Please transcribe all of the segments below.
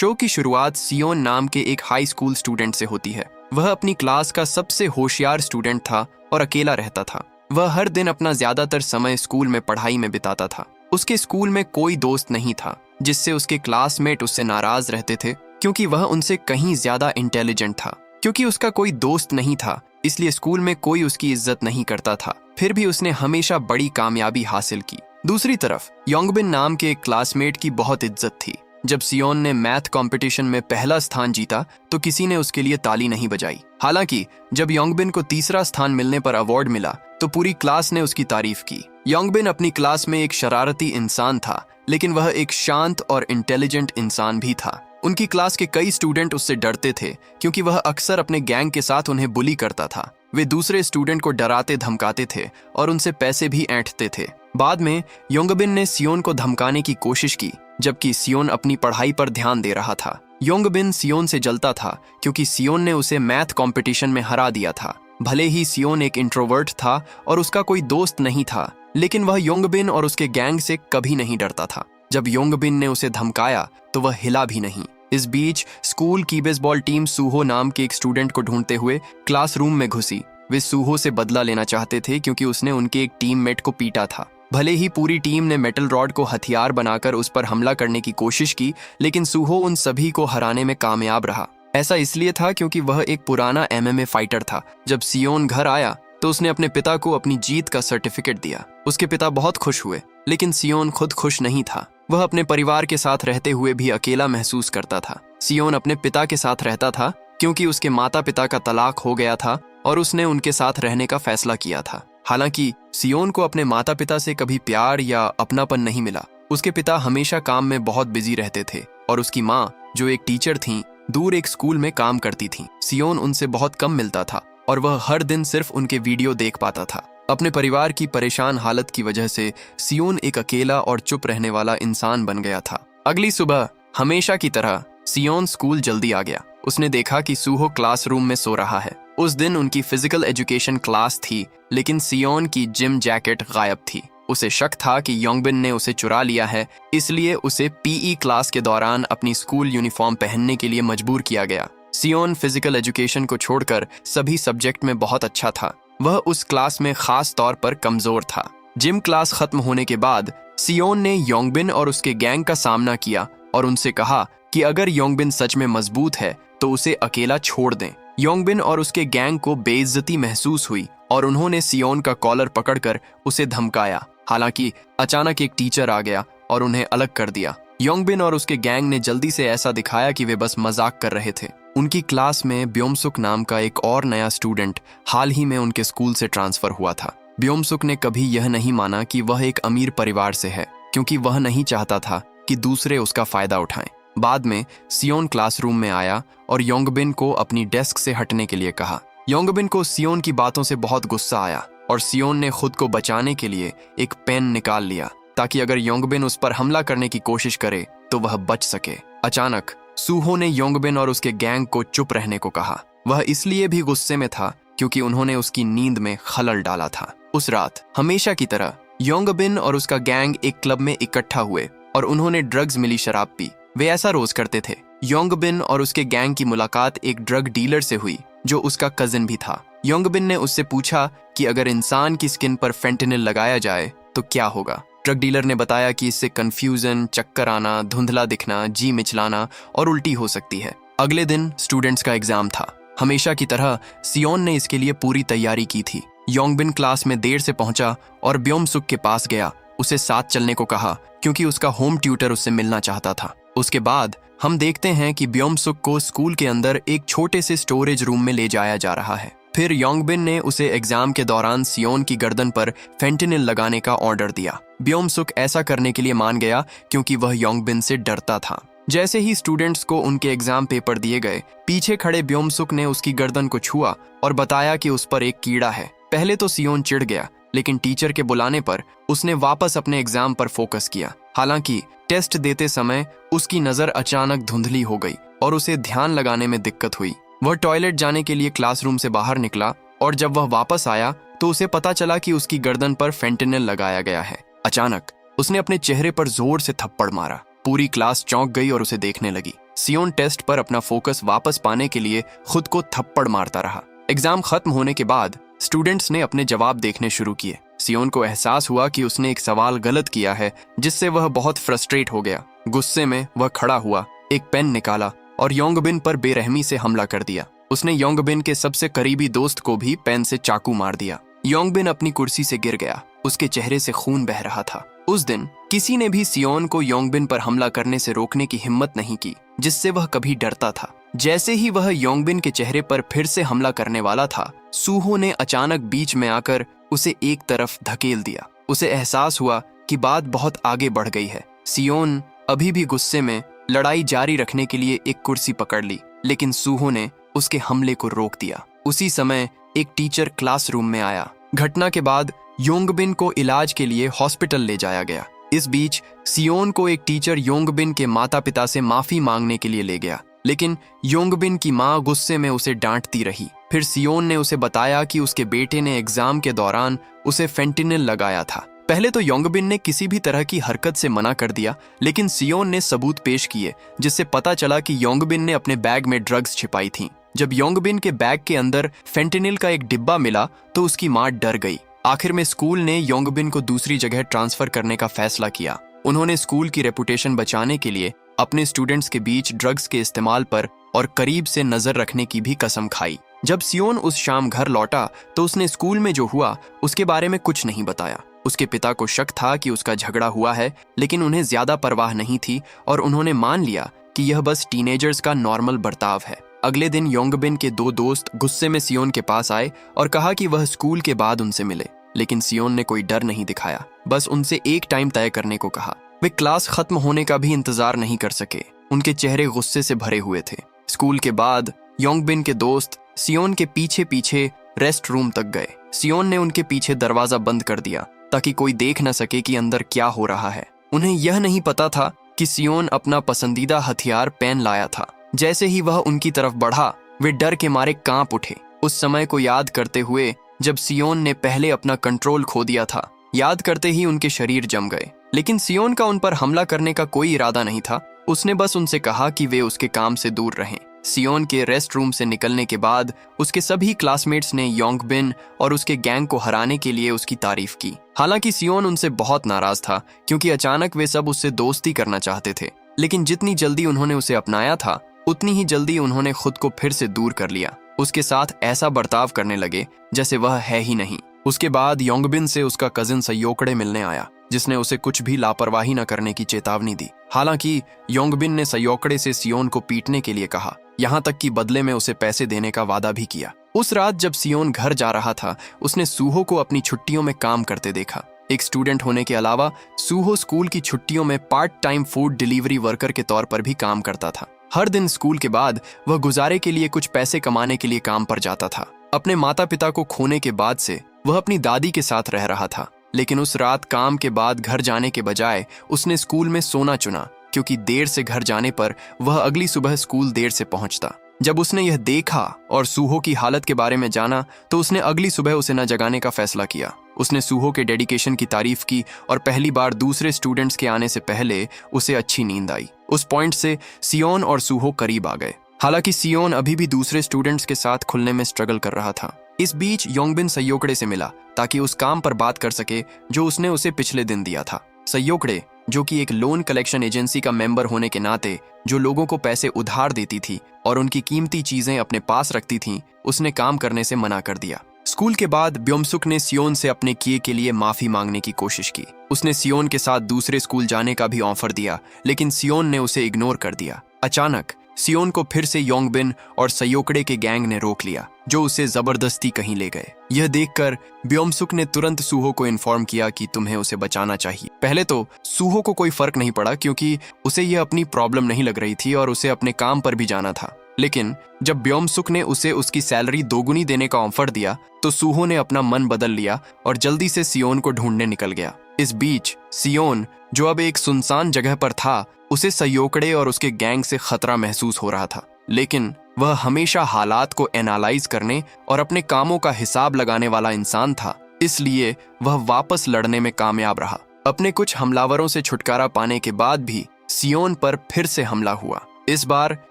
Show की शुरुआत सियोन नाम के एक हाई स्कूल स्टूडेंट से होती है। वह अपनी क्लास का सबसे होशियार स्टूडेंट था और अकेला रहता था। वह हर दिन अपना ज्यादातर समय स्कूल में पढ़ाई में बिताता था। उसके स्कूल में कोई दोस्त नहीं था, जिससे उसके क्लासमेट उससे नाराज रहते थे क्योंकि वह उनसे कहीं ज्यादा इंटेलिजेंट था। क्योंकि उसका कोई दोस्त नहीं था, इसलिए स्कूल में कोई उसकी इज्जत नहीं करता था। फिर भी उसने हमेशा बड़ी कामयाबी हासिल की। दूसरी तरफ योंगबिन नाम के एक क्लासमेट की बहुत इज्जत थी। जब सियोन ने मैथ कंपटीशन में पहला स्थान जीता तो किसी ने उसके लिए ताली नहीं बजाई। हालांकि जब योंगबिन को तीसरा स्थान मिलने पर अवार्ड मिला तो पूरी क्लास ने उसकी तारीफ की। योंगबिन अपनी क्लास में एक शरारती इंसान था, लेकिन वह एक शांत और इंटेलिजेंट इंसान भी था। उनकी क्लास के कई स्टूडेंट उससे डरते थे क्योंकि वह अक्सर अपने गैंग के साथ उन्हें बुली करता था। वे दूसरे स्टूडेंट को डराते धमकाते थे और उनसे पैसे भी ऐंठते थे। बाद में योंगबिन ने सियोन को धमकाने की कोशिश की, जबकि सियोन अपनी पढ़ाई पर ध्यान दे रहा था। योंगबिन सियोन से जलता था क्योंकि सियोन ने उसे मैथ कंपटीशन में हरा दिया था। भले ही सियोन एक इंट्रोवर्ट था और उसका कोई दोस्त नहीं था, लेकिन वह योंगबिन और उसके गैंग से कभी नहीं डरता था। जब योंगबिन ने उसे धमकाया तो वह हिला भी नहीं। इस बीच स्कूल की बेसबॉल टीम सूहो नाम के एक स्टूडेंट को ढूंढते हुए क्लासरूम में घुसी। वे सूहो से बदला लेना चाहते थे क्योंकि उसने उनके एक टीममेट को पीटा था। भले ही पूरी टीम ने मेटल रॉड को हथियार बनाकर उस पर हमला करने की कोशिश की, लेकिन सूहो उन सभी को हराने में कामयाब रहा। ऐसा इसलिए था क्योंकि वह एक पुराना एमएमए फाइटर था। जब सियोन घर आया तो उसने अपने पिता को अपनी जीत का सर्टिफिकेट दिया। उसके पिता बहुत खुश हुए, लेकिन सियोन खुद खुश नहीं था। वह अपने परिवार के साथ रहते हुए भी अकेला महसूस करता था। सियोन अपने पिता के साथ रहता था क्योंकि उसके माता पिता का तलाक हो गया था और उसने उनके साथ रहने का फैसला किया था। हालांकि सियोन को अपने माता पिता से कभी प्यार या अपनापन नहीं मिला। उसके पिता हमेशा काम में बहुत बिजी रहते थे और उसकी माँ, जो एक टीचर थीं, दूर एक स्कूल में काम करती थीं। सियोन उनसे बहुत कम मिलता था और वह हर दिन सिर्फ उनके वीडियो देख पाता था। अपने परिवार की परेशान हालत की वजह से सियोन एक अकेला और चुप रहने वाला इंसान बन गया था। अगली सुबह हमेशा की तरह सियोन स्कूल जल्दी आ गया। उसने देखा कि सूहो क्लासरूम में सो रहा है। उस दिन उनकी फिजिकल एजुकेशन क्लास थी, लेकिन सियोन की जिम जैकेट गायब थी। उसे शक था कि योंगबिन ने उसे चुरा लिया है, इसलिए उसे पीई क्लास के दौरान अपनी स्कूल यूनिफॉर्म पहनने के लिए मजबूर किया गया। सियोन फिजिकल एजुकेशन को छोड़कर सभी सब्जेक्ट में बहुत अच्छा था। वह उस क्लास में खास तौर पर कमजोर था। जिम क्लास खत्म होने के बाद सियोन ने योंगबिन और उसके गैंग का सामना किया और उनसे कहा कि अगर योंगबिन सच में मजबूत है तो उसे अकेला छोड़ दें। योंगबिन और उसके गैंग को बेइज्जती महसूस हुई और उन्होंने सियोन का कॉलर पकड़कर उसे धमकाया। हालांकि अचानक एक टीचर आ गया और उन्हें अलग कर दिया। योंगबिन और उसके गैंग ने जल्दी से ऐसा दिखाया कि वे बस मजाक कर रहे थे। उनकी क्लास में ब्योमसुक नाम का एक और नया स्टूडेंट हाल ही में उनके स्कूल से ट्रांसफर हुआ था। ब्योमसुक ने कभी यह नहीं माना कि वह एक अमीर परिवार से है, क्योंकि वह नहीं चाहता था कि दूसरे उसका फायदा उठाएं। बाद में सियोन क्लासरूम में आया और योंगबिन को अपनी डेस्क से हटने के लिए कहा। योंगबिन को सियोन की बातों से बहुत गुस्सा आया और सियोन ने खुद को बचाने के लिए एक पेन निकाल लिया ताकि अगर योंगबिन उस पर हमला करने की कोशिश करे तो वह बच सके। अचानक सूहो ने योंगबिन और उसके गैंग को चुप रहने को कहा। वह इसलिए भी गुस्से में था क्योंकि उन्होंने उसकी नींद में खलल डाला था। उस रात हमेशा की तरह योंगबिन और उसका गैंग एक क्लब में इकट्ठा हुए और उन्होंने ड्रग्स मिली शराब पी। वे ऐसा रोज करते थे। योंगबिन और उसके गैंग की मुलाकात एक ड्रग डीलर से हुई जो उसका कजिन भी था। योंगबिन ने उससे पूछा कि अगर इंसान की स्किन पर फेंटेनिल लगाया जाए तो क्या होगा। ड्रग डीलर ने बताया कि इससे कंफ्यूजन, चक्कर आना, धुंधला दिखना, जी मिचलाना और उल्टी हो सकती है। अगले दिन स्टूडेंट्स का एग्जाम था। हमेशा की तरह सियोन ने इसके लिए पूरी तैयारी की थी। योंगबिन क्लास में देर से पहुंचा और ब्योमसुक के पास गया। उसे साथ चलने को कहा क्योंकि उसका होम ट्यूटर उससे मिलना चाहता था। उसके बाद हम देखते हैं कि ब्योमसुक को स्कूल के अंदर एक छोटे से स्टोरेज रूम में ले जाया जा रहा है। फिर योंगबिन ने उसे एग्जाम के दौरान सियोन की गर्दन पर फेंटेनिल लगाने का ऑर्डर दिया। ब्योमसुक ऐसा करने के लिए मान गया क्योंकि वह योंगबिन से डरता था। जैसे ही स्टूडेंट्स को उनके एग्जाम पेपर दिए गए, पीछे खड़े ब्योमसुक ने उसकी गर्दन को छुआ और बताया कि उस पर एक कीड़ा है। पहले तो सियोन चिढ़ गया, लेकिन टीचर के बुलाने पर उसने वापस अपने एग्जाम पर फोकस किया। हालांकि टेस्ट देते समय उसकी नजर अचानक धुंधली हो गई और उसे ध्यान लगाने में दिक्कत हुई। वह टॉयलेट जाने के लिए क्लासरूम से बाहर निकला और जब वह वापस आया तो उसे पता चला कि उसकी गर्दन पर फेंटेनिल लगाया गया है। अचानक उसने अपने चेहरे पर जोर से थप्पड़ मारा। पूरी क्लास चौंक गई और उसे देखने लगी। सियोन टेस्ट पर अपना फोकस वापस पाने के लिए खुद को थप्पड़ मारता रहा। एग्जाम खत्म होने के बाद स्टूडेंट्स ने अपने जवाब देखने शुरू किए। सियोन को एहसास हुआ कि उसने एक सवाल गलत किया है, जिससे वह बहुत फ्रस्ट्रेट हो गया। गुस्से में वह खड़ा हुआ, एक पेन निकाला और योंगबिन पर बेरहमी से हमला कर दिया। उसने योंगबिन के सबसे करीबी दोस्त को भी पेन से चाकू मार दिया। योंगबिन अपनी कुर्सी से गिर गया, उसके चेहरे से खून बह रहा था। उस दिन किसी ने भी सियोन को योंगबिन पर हमला करने से रोकने की हिम्मत नहीं की, जिससे वह कभी डरता था। जैसे ही वह योंगबिन के चेहरे पर फिर से हमला करने वाला था, सूहो ने अचानक बीच में आकर उसे एक तरफ धकेल दिया। उसे एहसास हुआ कि बात बहुत आगे बढ़ गई है। सियोन अभी भी गुस्से में लड़ाई जारी रखने के लिए एक कुर्सी पकड़ ली, लेकिन सूहो ने उसके हमले को रोक दिया। उसी समय एक टीचर क्लासरूम में आया। घटना के बाद योंगबिन को इलाज के लिए हॉस्पिटल ले जाया गया। इस बीच सियोन को एक टीचर योंगबिन के माता पिता से माफी मांगने के लिए ले गया, लेकिन योंगबिन की माँ गुस्से में उसे डांटती रही। फिर सियोन ने उसे बताया कि उसके बेटे ने एग्जाम के दौरान उसे फेंटिनिल लगाया था। पहले तो योंगबिन ने किसी भी तरह की हरकत से मना कर दिया, लेकिन सियोन ने सबूत पेश किए, जिससे पता चला कि योंगबिन ने अपने बैग में ड्रग्स छिपाई थीं। जब योंगबिन के बैग के अंदर फेंटिनिल का एक डिब्बा मिला तो उसकी माँ डर गई। आखिर में स्कूल ने योंगबिन को दूसरी जगह ट्रांसफर करने का फैसला किया। उन्होंने स्कूल की रेपुटेशन बचाने के लिए अपने स्टूडेंट्स के बीच ड्रग्स के इस्तेमाल पर और करीब से नजर रखने की भी कसम खाई। जब सियोन उस शाम घर लौटा तो उसने स्कूल में जो हुआ उसके बारे में कुछ नहीं बताया। उसके पिता को शक था कि उसका झगड़ा हुआ है, लेकिन उन्हें ज्यादा परवाह नहीं थी और उन्होंने मान लिया कि यह बस टीनेजर्स का नॉर्मल बर्ताव है। अगले दिन योंगबिन के दो दोस्त गुस्से में सियोन के पास आए और कहा कि वह स्कूल के बाद उनसे मिले, लेकिन सियोन ने कोई डर नहीं दिखाया, बस उनसे एक टाइम तय करने को कहा। वे क्लास खत्म होने का भी इंतजार नहीं कर सके। उनके चेहरे गुस्से से भरे हुए थे। स्कूल के बाद योंगबिन के दोस्त सियोन के पीछे पीछे रेस्ट रूम तक गए। सियोन ने उनके पीछे दरवाजा बंद कर दिया ताकि कोई देख न सके कि अंदर क्या हो रहा है। उन्हें यह नहीं पता था कि सियोन अपना पसंदीदा हथियार पेन लाया था। जैसे ही वह उनकी तरफ बढ़ा, वे डर के मारे कांप उठे। उस समय को याद करते हुए जब सियोन ने पहले अपना कंट्रोल खो दिया था, याद करते ही उनके शरीर जम गए। लेकिन सियोन का उन पर हमला करने का कोई इरादा नहीं था। उसने बस उनसे कहा कि वे उसके काम से दूर रहें। सियोन के रेस्ट रूम से निकलने के बाद उसके सभी क्लासमेट्स ने योंगबिन और उसके गैंग को हराने के लिए उसकी तारीफ की। हालांकि सियोन उनसे बहुत नाराज था, क्योंकि अचानक वे सब उससे दोस्ती करना चाहते थे। लेकिन जितनी जल्दी उन्होंने उसे अपनाया था, उतनी ही जल्दी उन्होंने खुद को फिर से दूर कर लिया। उसके साथ ऐसा बर्ताव करने लगे जैसे वह है ही नहीं। उसके बाद योंगबिन से उसका कजिन सयोकड़े मिलने आया, जिसने उसे कुछ भी लापरवाही न करने की चेतावनी दी। हालांकि योंगबिन ने सयोकड़े से सियोन को पीटने के लिए कहा, यहाँ तक कि बदले में उसे पैसे देने का वादा भी किया। उस रात जब सियोन घर जा रहा था, उसने सूहो को अपनी छुट्टियों में काम करते देखा। एक स्टूडेंट होने के अलावा सूहो स्कूल की छुट्टियों में part time food delivery worker के तौर पर भी काम करता था। हर दिन स्कूल के बाद वह गुजारे के लिए कुछ पैसे कमाने के लिए काम पर जाता था। अपने माता पिता को खोने के बाद से वह अपनी दादी के साथ रह रहा था, लेकिन उस रात काम के बाद घर जाने के बजाय उसने स्कूल में सोना चुना, क्योंकि देर से घर जाने पर वह अगली सुबह स्कूल देर से पहुंचता। जब उसने यह देखा और सूहो की हालत के बारे में जाना तो उसने अगली सुबह उसे न जगाने का फैसला किया। उसने सूहो के डेडिकेशन की तारीफ की और पहली बार दूसरे स्टूडेंट्स के आने से पहले उसे अच्छी नींद आई। उस पॉइंट से सियोन और सूहो करीब आ गए। हालांकि सियोन अभी भी दूसरे स्टूडेंट्स के साथ खुलने में स्ट्रगल कर रहा था। इस बीच योंगबिन सयोकड़े से मिला ताकि उस काम पर बात कर सके जो उसने उसे पिछले दिन दिया था। सयोकड़े, जो कि एक लोन कलेक्शन एजेंसी का मेंबर होने के नाते जो लोगों को पैसे उधार देती थी और उनकी कीमती चीजें अपने पास रखती थीं, उसने काम करने से मना कर दिया। स्कूल के बाद ब्योमसुक ने सियोन से अपने किए के लिए माफी मांगने की कोशिश की। उसने सियोन के साथ दूसरे स्कूल जाने का भी ऑफर दिया, लेकिन सियोन ने उसे इग्नोर कर दिया। अचानक सियोन को फिर से योंगबिन और सयोकड़े के गैंग ने रोक लिया, जो उसे जबरदस्ती कहीं ले गए। यह देखकर ब्योमसुक ने तुरंत सूहो को इन्फॉर्म किया कि तुम्हें उसे बचाना चाहिए। पहले तो सूहो को कोई फर्क नहीं पड़ा, क्योंकि उसे यह अपनी प्रॉब्लम नहीं लग रही थी और उसे अपने काम पर भी जाना था। लेकिन जब ब्योमसुक ने उसे उसकी सैलरी दोगुनी देने का ऑफर दिया तो सूहो ने अपना मन बदल लिया और जल्दी से सियोन को ढूंढने निकल गया। इस बीच सियोन, जो अब एक सुनसान जगह पर था, उसे सयोकड़े और उसके गैंग से खतरा महसूस हो रहा था। लेकिन वह हमेशा हालात को एनालाइज करने और अपने कामों का हिसाब लगाने वाला इंसान था, इसलिए वह वापस लड़ने में कामयाब रहा। अपने कुछ हमलावरों से छुटकारा पाने के बाद भी सियोन पर फिर से हमला हुआ। इस बार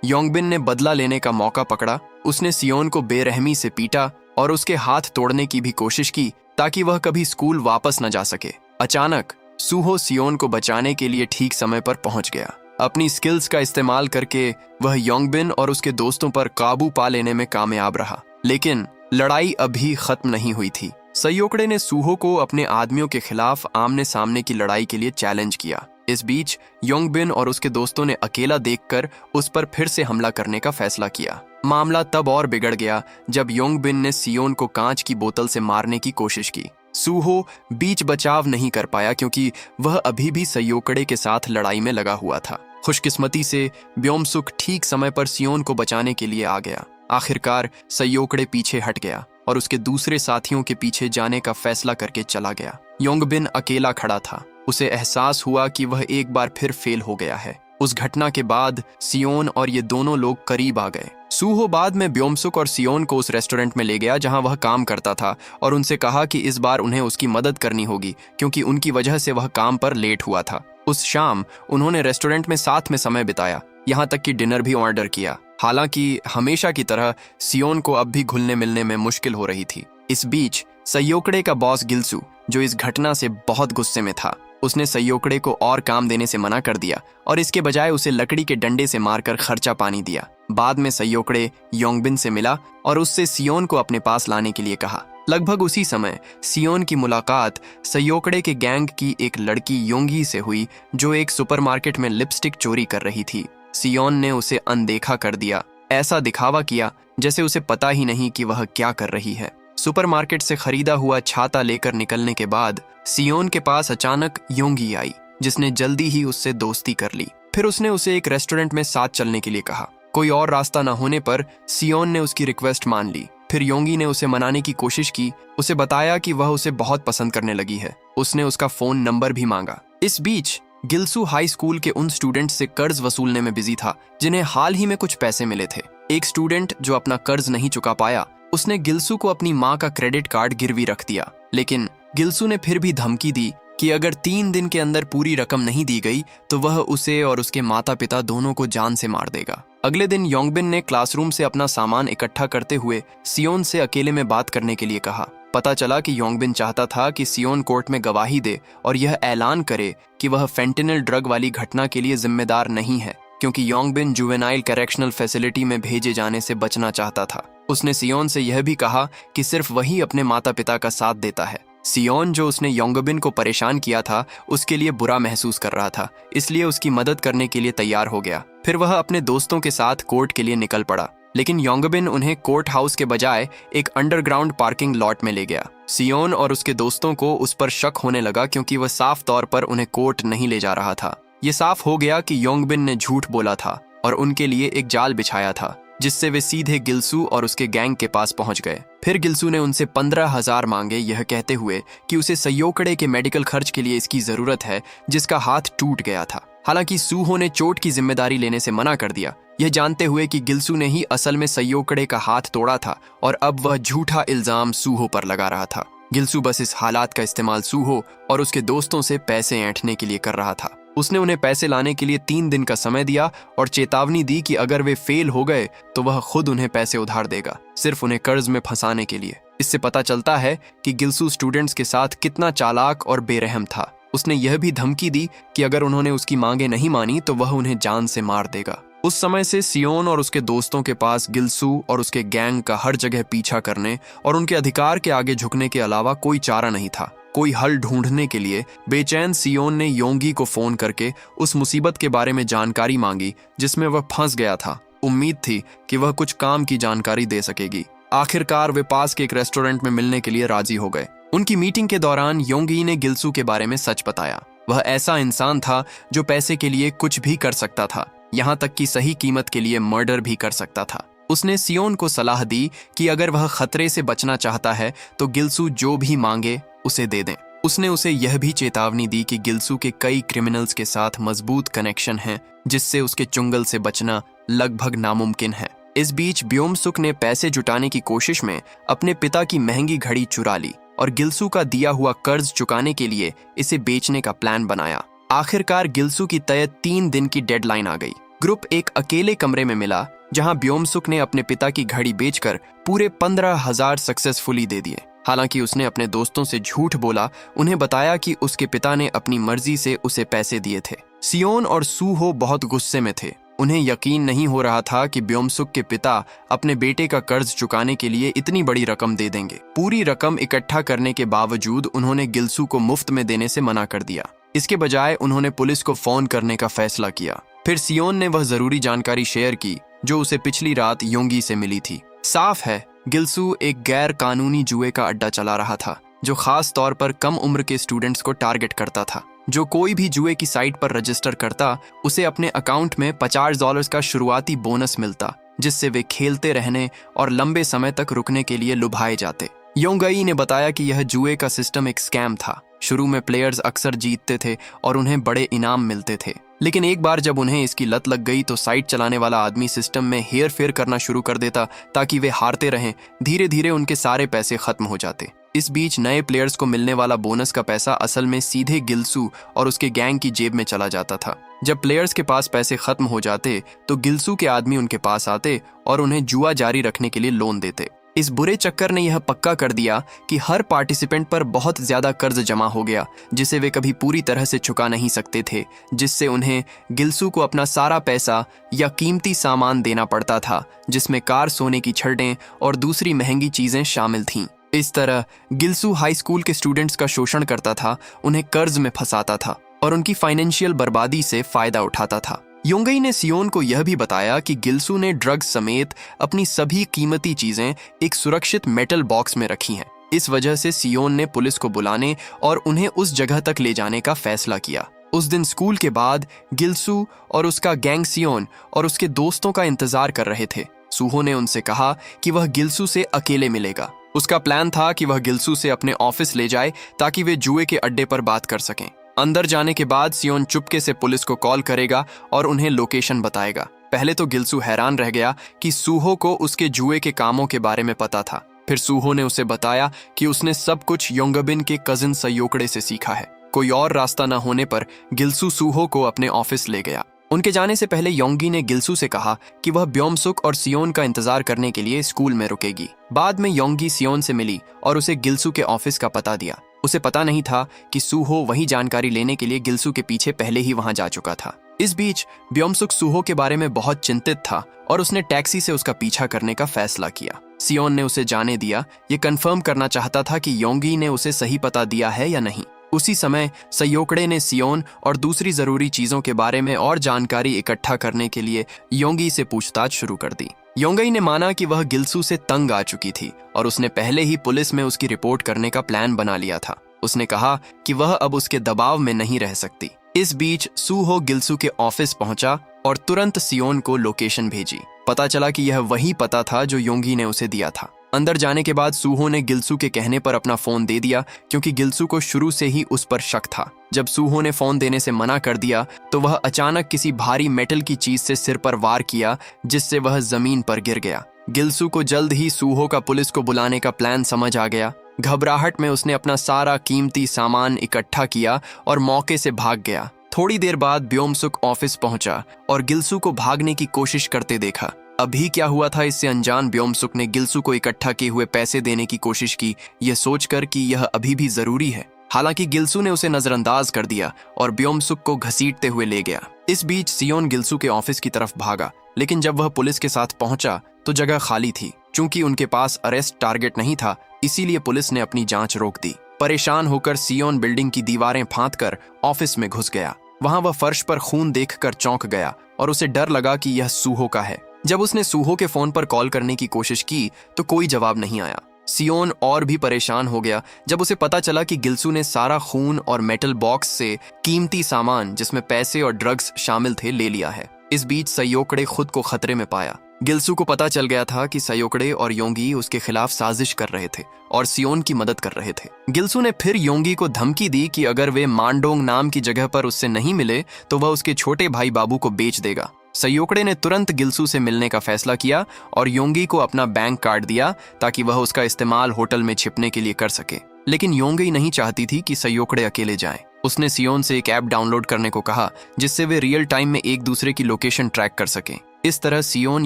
योंगबिन ने बदला लेने का मौका पकड़ा। उसने सियोन को बेरहमी से पीटा और उसके हाथ तोड़ने की भी कोशिश की ताकि वह कभी स्कूल वापस न जा सके। अचानक सूहो सियोन को बचाने के लिए ठीक समय पर पहुंच गया। अपनी स्किल्स का इस्तेमाल करके वह योंगबिन और उसके दोस्तों पर काबू पा लेने में कामयाब रहा। लेकिन लड़ाई अभी खत्म नहीं हुई थी। सयोकड़े ने सूहो को अपने आदमियों के खिलाफ आमने सामने की लड़ाई के लिए चैलेंज किया। इस बीच योंगबिन और उसके दोस्तों ने अकेला देखकर उस पर फिर से हमला करने का फैसला किया। मामला तब और बिगड़ गया जब योंगबिन ने सियोन को कांच की बोतल से मारने की कोशिश की। सूहो बीच बचाव नहीं कर पाया क्योंकि वह अभी भी सयोकड़े के साथ लड़ाई में लगा हुआ था। खुशकिस्मती से ब्योमसुक ठीक समय पर सियोन को बचाने के लिए आ गया। आखिरकार सयोकड़े पीछे हट गया और उसके दूसरे साथियों के पीछे जाने का फैसला करके चला गया। योंगबिन अकेला खड़ा था। उसे एहसास हुआ कि वह एक बार फिर फेल हो गया है। उस घटना के बाद सियोन और ये दोनों लोग करीब आ गए। सूहो बाद में ब्योमसुक और सियोन को उस रेस्टोरेंट में ले गया जहां वह काम करता था और उनसे कहा कि इस बार उन्हें उसकी मदद करनी होगी क्योंकि उनकी वजह से वह काम पर लेट हुआ था। उस शाम उन्होंने रेस्टोरेंट में साथ में समय बिताया, यहाँ तक कि डिनर भी ऑर्डर किया। हालांकि हमेशा की तरह सियोन को अब भी घुलने मिलने में मुश्किल हो रही थी। इस बीच सयोकड़े का बॉस गिल्सू, जो इस घटना से बहुत गुस्से में था, उसने सयोकड़े को और काम देने से मना कर दिया और इसके बजाय उसे लकड़ी के डंडे से मारकर खर्चा पानी दिया। बाद में सयोकड़े योंगबिन से मिला और उससे सियोन को अपने पास लाने के लिए कहा। लगभग उसी समय सियोन की मुलाकात सयोकड़े के गैंग की एक लड़की योंगी से हुई जो एक सुपरमार्केट में लिपस्टिक चोरी कर रही थी। सियोन ने उसे अनदेखा कर दिया, ऐसा दिखावा किया जैसे उसे पता ही नहीं कि वह क्या कर रही है। सुपरमार्केट से खरीदा हुआ छाता लेकर निकलने के बाद सियोन के पास अचानक योंगी आई जिसने जल्दी ही उससे दोस्ती कर ली। फिर उसने उसे एक रेस्टोरेंट में साथ चलने के लिए कहा। कोई और रास्ता न होने पर सियोन ने उसकी रिक्वेस्ट मान ली। फिर योंगी ने उसे मनाने की कोशिश की, उसे बताया कि वह उसे बहुत पसंद करने लगी है। उसने उसका फोन नंबर भी मांगा। इस बीच गिल्सू हाई स्कूल के उन स्टूडेंट से कर्ज वसूलने में बिजी था जिन्हें हाल ही में कुछ पैसे मिले थे। एक स्टूडेंट जो अपना कर्ज नहीं चुका पाया, उसने गिल्सू को अपनी माँ का क्रेडिट कार्ड गिरवी रख दिया। लेकिन गिल्सू ने फिर भी धमकी दी कि अगर 3 दिन के अंदर पूरी रकम नहीं दी गई तो वह उसे और उसके माता पिता दोनों को जान से मार देगा। अगले दिन योंगबिन ने क्लासरूम से अपना सामान इकट्ठा करते हुए सियोन से अकेले में बात करने के लिए कहा। पता चला कि योंगबिन चाहता था कि सियोन कोर्ट में गवाही दे और यह ऐलान करे कि वह फेंटेनिल ड्रग वाली घटना के लिए जिम्मेदार नहीं है, क्योंकि योंगबिन जुवेनाइल करेक्शनल फैसिलिटी में भेजे जाने से बचना चाहता था। उसने सियोन से यह भी कहा कि सिर्फ वही अपने माता पिता का साथ देता है। सियोन, जो उसने योंगबिन को परेशान किया था, उसके लिए बुरा महसूस कर रहा था, इसलिए उसकी मदद करने के लिए तैयार हो गया। फिर वह अपने दोस्तों के साथ कोर्ट के लिए निकल पड़ा, लेकिन योंगबिन उन्हें कोर्ट हाउस के बजाय एक अंडरग्राउंड पार्किंग लॉट में ले गया। सियोन और उसके दोस्तों को उस पर शक होने लगा क्योंकि वह साफ तौर पर उन्हें कोर्ट नहीं ले जा रहा था। ये साफ हो गया कि योंगबिन ने झूठ बोला था और उनके लिए एक जाल बिछाया था जिससे वे सीधे गिल्सू और उसके गैंग के पास पहुंच गए। फिर गिल्सू ने उनसे 15,000 मांगे, यह कहते हुए कि उसे सयोकड़े के मेडिकल खर्च के लिए इसकी जरूरत है जिसका हाथ टूट गया था। हालांकि सूहो ने चोट की जिम्मेदारी लेने से मना कर दिया, यह जानते हुए कि गिल्सू ने ही असल में सयोकड़े का हाथ तोड़ा था और अब वह झूठा इल्जाम सूहो पर लगा रहा था। गिल्सू बस इस हालात का इस्तेमाल सूहो और उसके दोस्तों से पैसे ऐंठने के लिए कर रहा था। उसने उन्हें पैसे लाने के लिए 3 दिन का समय दिया और चेतावनी दी कि अगर वे फेल हो गए तो वह खुद उन्हें पैसे उधार देगा, सिर्फ उन्हें कर्ज में फंसाने के लिए। इससे पता चलता है कि गिल्सू स्टूडेंट्स के साथ कितना चालाक और बेरहम था। उसने यह भी धमकी दी कि अगर उन्होंने उसकी मांगे नहीं मानी तो वह उन्हें जान से मार देगा। उस समय से सियोन और उसके दोस्तों के पास गिल्सू और उसके गैंग का हर जगह पीछा करने और उनके अधिकार के आगे झुकने के अलावा कोई चारा नहीं था। कोई हल ढूंढने के लिए बेचैन सियोन ने योंगी को फोन करके उस मुसीबत के बारे में जानकारी मांगी जिसमें वह फंस गया था। उम्मीद थी कि वह कुछ काम की जानकारी दे सकेगी। आखिरकार वे पास के एक रेस्टोरेंट में मिलने के लिए राजी हो गए। उनकी मीटिंग के दौरान योंगी ने गिल्सू के बारे में सच बताया। वह ऐसा इंसान था जो पैसे के लिए कुछ भी कर सकता था, यहाँ तक कि सही कीमत के लिए मर्डर भी कर सकता था। उसने सियोन को सलाह दी कि अगर वह खतरे से बचना चाहता है तो गिल्सू जो भी मांगे उसे दे दें। उसने उसे यह भी चेतावनी दी कि गिल्सू के कई क्रिमिनल्स के साथ मजबूत कनेक्शन हैं, जिससे उसके चुंगल से बचना लगभग नामुमकिन है। इस बीच ब्योमसुक ने पैसे जुटाने की कोशिश में अपने पिता की महंगी घड़ी चुरा ली और गिल्सू का दिया हुआ कर्ज चुकाने के लिए इसे बेचने का प्लान बनाया। आखिरकार गिल्सू की तय 3 दिन की डेडलाइन आ गई। ग्रुप एक अकेले कमरे में मिला जहां ब्योम-सुक ने अपने पिता की घड़ी बेचकर पूरे 15,000 सक्सेसफुली दे दिए। हालांकि उसने अपने दोस्तों से झूठ बोला, उन्हें बताया कि उसके पिता ने अपनी मर्जी से उसे पैसे दिए थे। सियोन और सूहो बहुत गुस्से में थे। उन्हें यकीन नहीं हो रहा था कि ब्योम-सुक के पिता अपने बेटे का कर्ज चुकाने के लिए इतनी बड़ी रकम दे देंगे। पूरी रकम इकट्ठा करने के बावजूद उन्होंने गिल्सू को मुफ्त में देने से मना कर दिया। इसके बजाय उन्होंने पुलिस को फोन करने का फैसला किया। फिर सियोन ने वह जरूरी जानकारी शेयर की जो उसे पिछली रात योंगी से मिली थी। साफ है, गिल्सू एक गैर कानूनी जुए का अड्डा चला रहा था जो खास तौर पर कम उम्र के स्टूडेंट्स को टारगेट करता था। जो कोई भी जुए की साइट पर रजिस्टर करता, उसे अपने अकाउंट में $50 का शुरुआती बोनस मिलता, जिससे वे खेलते रहने और लंबे समय तक रुकने के लिए लुभाए जाते। योंगई ने बताया कि यह जुए का सिस्टम एक स्कैम था। शुरू में प्लेयर्स अक्सर जीतते थे और उन्हें बड़े इनाम मिलते थे, लेकिन एक बार जब उन्हें इसकी लत लग गई तो साइट चलाने वाला आदमी सिस्टम में हेर फेर करना शुरू कर देता ताकि वे हारते रहें। धीरे धीरे उनके सारे पैसे खत्म हो जाते। इस बीच नए प्लेयर्स को मिलने वाला बोनस का पैसा असल में सीधे गिल्सू और उसके गैंग की जेब में चला जाता था। जब प्लेयर्स के पास पैसे खत्म हो जाते तो गिल्सू के आदमी उनके पास आते और उन्हें जुआ जारी रखने के लिए लोन देते। इस बुरे चक्कर ने यह पक्का कर दिया कि हर पार्टिसिपेंट पर बहुत ज्यादा कर्ज जमा हो गया जिसे वे कभी पूरी तरह से चुका नहीं सकते थे, जिससे उन्हें गिल्सू को अपना सारा पैसा या कीमती सामान देना पड़ता था, जिसमें कार, सोने की छड़ें और दूसरी महंगी चीजें शामिल थीं। इस तरह गिल्सू हाई स्कूल के स्टूडेंट्स का शोषण करता था, उन्हें कर्ज में फंसाता था और उनकी फाइनेंशियल बर्बादी से फायदा उठाता था। योंगई ने सियोन को यह भी बताया कि गिल्सू ने ड्रग्स समेत अपनी सभी कीमती चीजें एक सुरक्षित मेटल बॉक्स में रखी हैं। इस वजह से सियोन ने पुलिस को बुलाने और उन्हें उस जगह तक ले जाने का फैसला किया। उस दिन स्कूल के बाद गिल्सू और उसका गैंग सियोन और उसके दोस्तों का इंतजार कर रहे थे। सूहो ने उनसे कहा कि वह गिल्सू से अकेले मिलेगा। उसका प्लान था कि वह गिल्सू से अपने ऑफिस ले जाए ताकि वे जुए के अड्डे पर बात कर सकें। अंदर जाने के बाद सियोन चुपके से पुलिस को कॉल करेगा और उन्हें लोकेशन बताएगा। पहले तो गिल्सू हैरान रह गया कि सूहो को उसके जुए के कामों के बारे में पता था। फिर सूहो ने उसे बताया कि उसने सब कुछ योंगबिन के कजिन सयोकड़े से सीखा है। कोई और रास्ता न होने पर गिल्सू सूहो को अपने ऑफिस ले गया। उनके जाने से पहले योंगी ने गिल्सू से कहा कि वह ब्योम-सुक और सियोन का इंतजार करने के लिए स्कूल में रुकेगी। बाद में योंगी सियोन से मिली और उसे गिल्सू के ऑफिस का पता दिया। उसे पता नहीं था कि सूहो वही जानकारी लेने के लिए गिल्सू के पीछे पहले ही वहां जा चुका था। इस बीच ब्योम-सुक सूहो के बारे में बहुत चिंतित था और उसने टैक्सी से उसका पीछा करने का फैसला किया। सियोन ने उसे जाने दिया। ये कंफर्म करना चाहता था कि योंगी ने उसे सही पता दिया है या नहीं। उसी समय सयोकड़े ने सियोन और दूसरी जरूरी चीजों के बारे में और जानकारी इकट्ठा करने के लिए योंगी से पूछताछ शुरू कर दी। योंगई ने माना कि वह गिल्सू से तंग आ चुकी थी और उसने पहले ही पुलिस में उसकी रिपोर्ट करने का प्लान बना लिया था। उसने कहा कि वह अब उसके दबाव में नहीं रह सकती। इस बीच सूहो गिल्सू के ऑफिस पहुंचा और तुरंत सियोन को लोकेशन भेजी। पता चला कि यह वही पता था जो योंगी ने उसे दिया था। अंदर जाने के बाद सूहो ने गिल्सू के कहने पर अपना फोन दे दिया क्योंकि गिल्सू को शुरू से ही उस पर शक था। जब सूहो ने फोन देने से मना कर दिया तो वह अचानक किसी भारी मेटल की चीज से सिर पर वार किया, जिससे वह जमीन पर गिर गया। गिल्सू को जल्द ही सूहो का पुलिस को बुलाने का प्लान समझ आ गया। घबराहट में उसने अपना सारा कीमती सामान इकट्ठा किया और मौके से भाग गया। थोड़ी देर बाद ब्योम-सुक ऑफिस पहुंचा और गिल्सू को भागने की कोशिश करते देखा। अभी क्या हुआ था इससे अनजान ब्योम-सुक ने गिल्सू को इकट्ठा किए हुए पैसे देने की कोशिश की, यह सोचकर कि यह अभी भी जरूरी है। हालांकि गिल्सू ने उसे नजरअंदाज कर दिया और ब्योम-सुक को घसीटते हुए ले गया। इस बीच सियोन गिल्सू के ऑफिस की तरफ भागा, लेकिन जब वह पुलिस के साथ पहुंचा तो जगह खाली थी। चूंकि उनके पास अरेस्ट टारगेट नहीं था, इसीलिए पुलिस ने अपनी जांच रोक दी। परेशान होकर सियोन बिल्डिंग की दीवारें फांदकर ऑफिस में घुस गया। वहां वह फर्श पर खून देखकर चौंक गया और उसे डर लगा कि यह सूहो का है। जब उसने सूहो के फोन पर कॉल करने की कोशिश की तो कोई जवाब नहीं आया। सियोन और भी परेशान हो गया जब उसे पता चला कि गिल्सू ने सारा खून और मेटल बॉक्स से कीमती सामान, जिसमें पैसे और ड्रग्स शामिल थे, ले लिया है। इस बीच सयोकड़े खुद को खतरे में पाया। गिल्सू को पता चल गया था कि सयोकड़े और योंगी उसके खिलाफ साजिश कर रहे थे और सियोन की मदद कर रहे थे। गिल्सू ने फिर योंगी को धमकी दी कि अगर वे मांडोंग नाम की जगह पर उससे नहीं मिले तो वह उसके छोटे भाई बाबू को बेच देगा। सयोकड़े ने तुरंत गिल्सू से मिलने का फैसला किया और योंगी को अपना बैंक कार्ड दिया ताकि वह उसका इस्तेमाल होटल में छिपने के लिए कर सके। लेकिन योंगी नहीं चाहती थी कि सयोकड़े अकेले जाएं। उसने सियोन से एक ऐप डाउनलोड करने को कहा जिससे वे रियल टाइम में एक दूसरे की लोकेशन ट्रैक कर सकें। इस तरह सियोन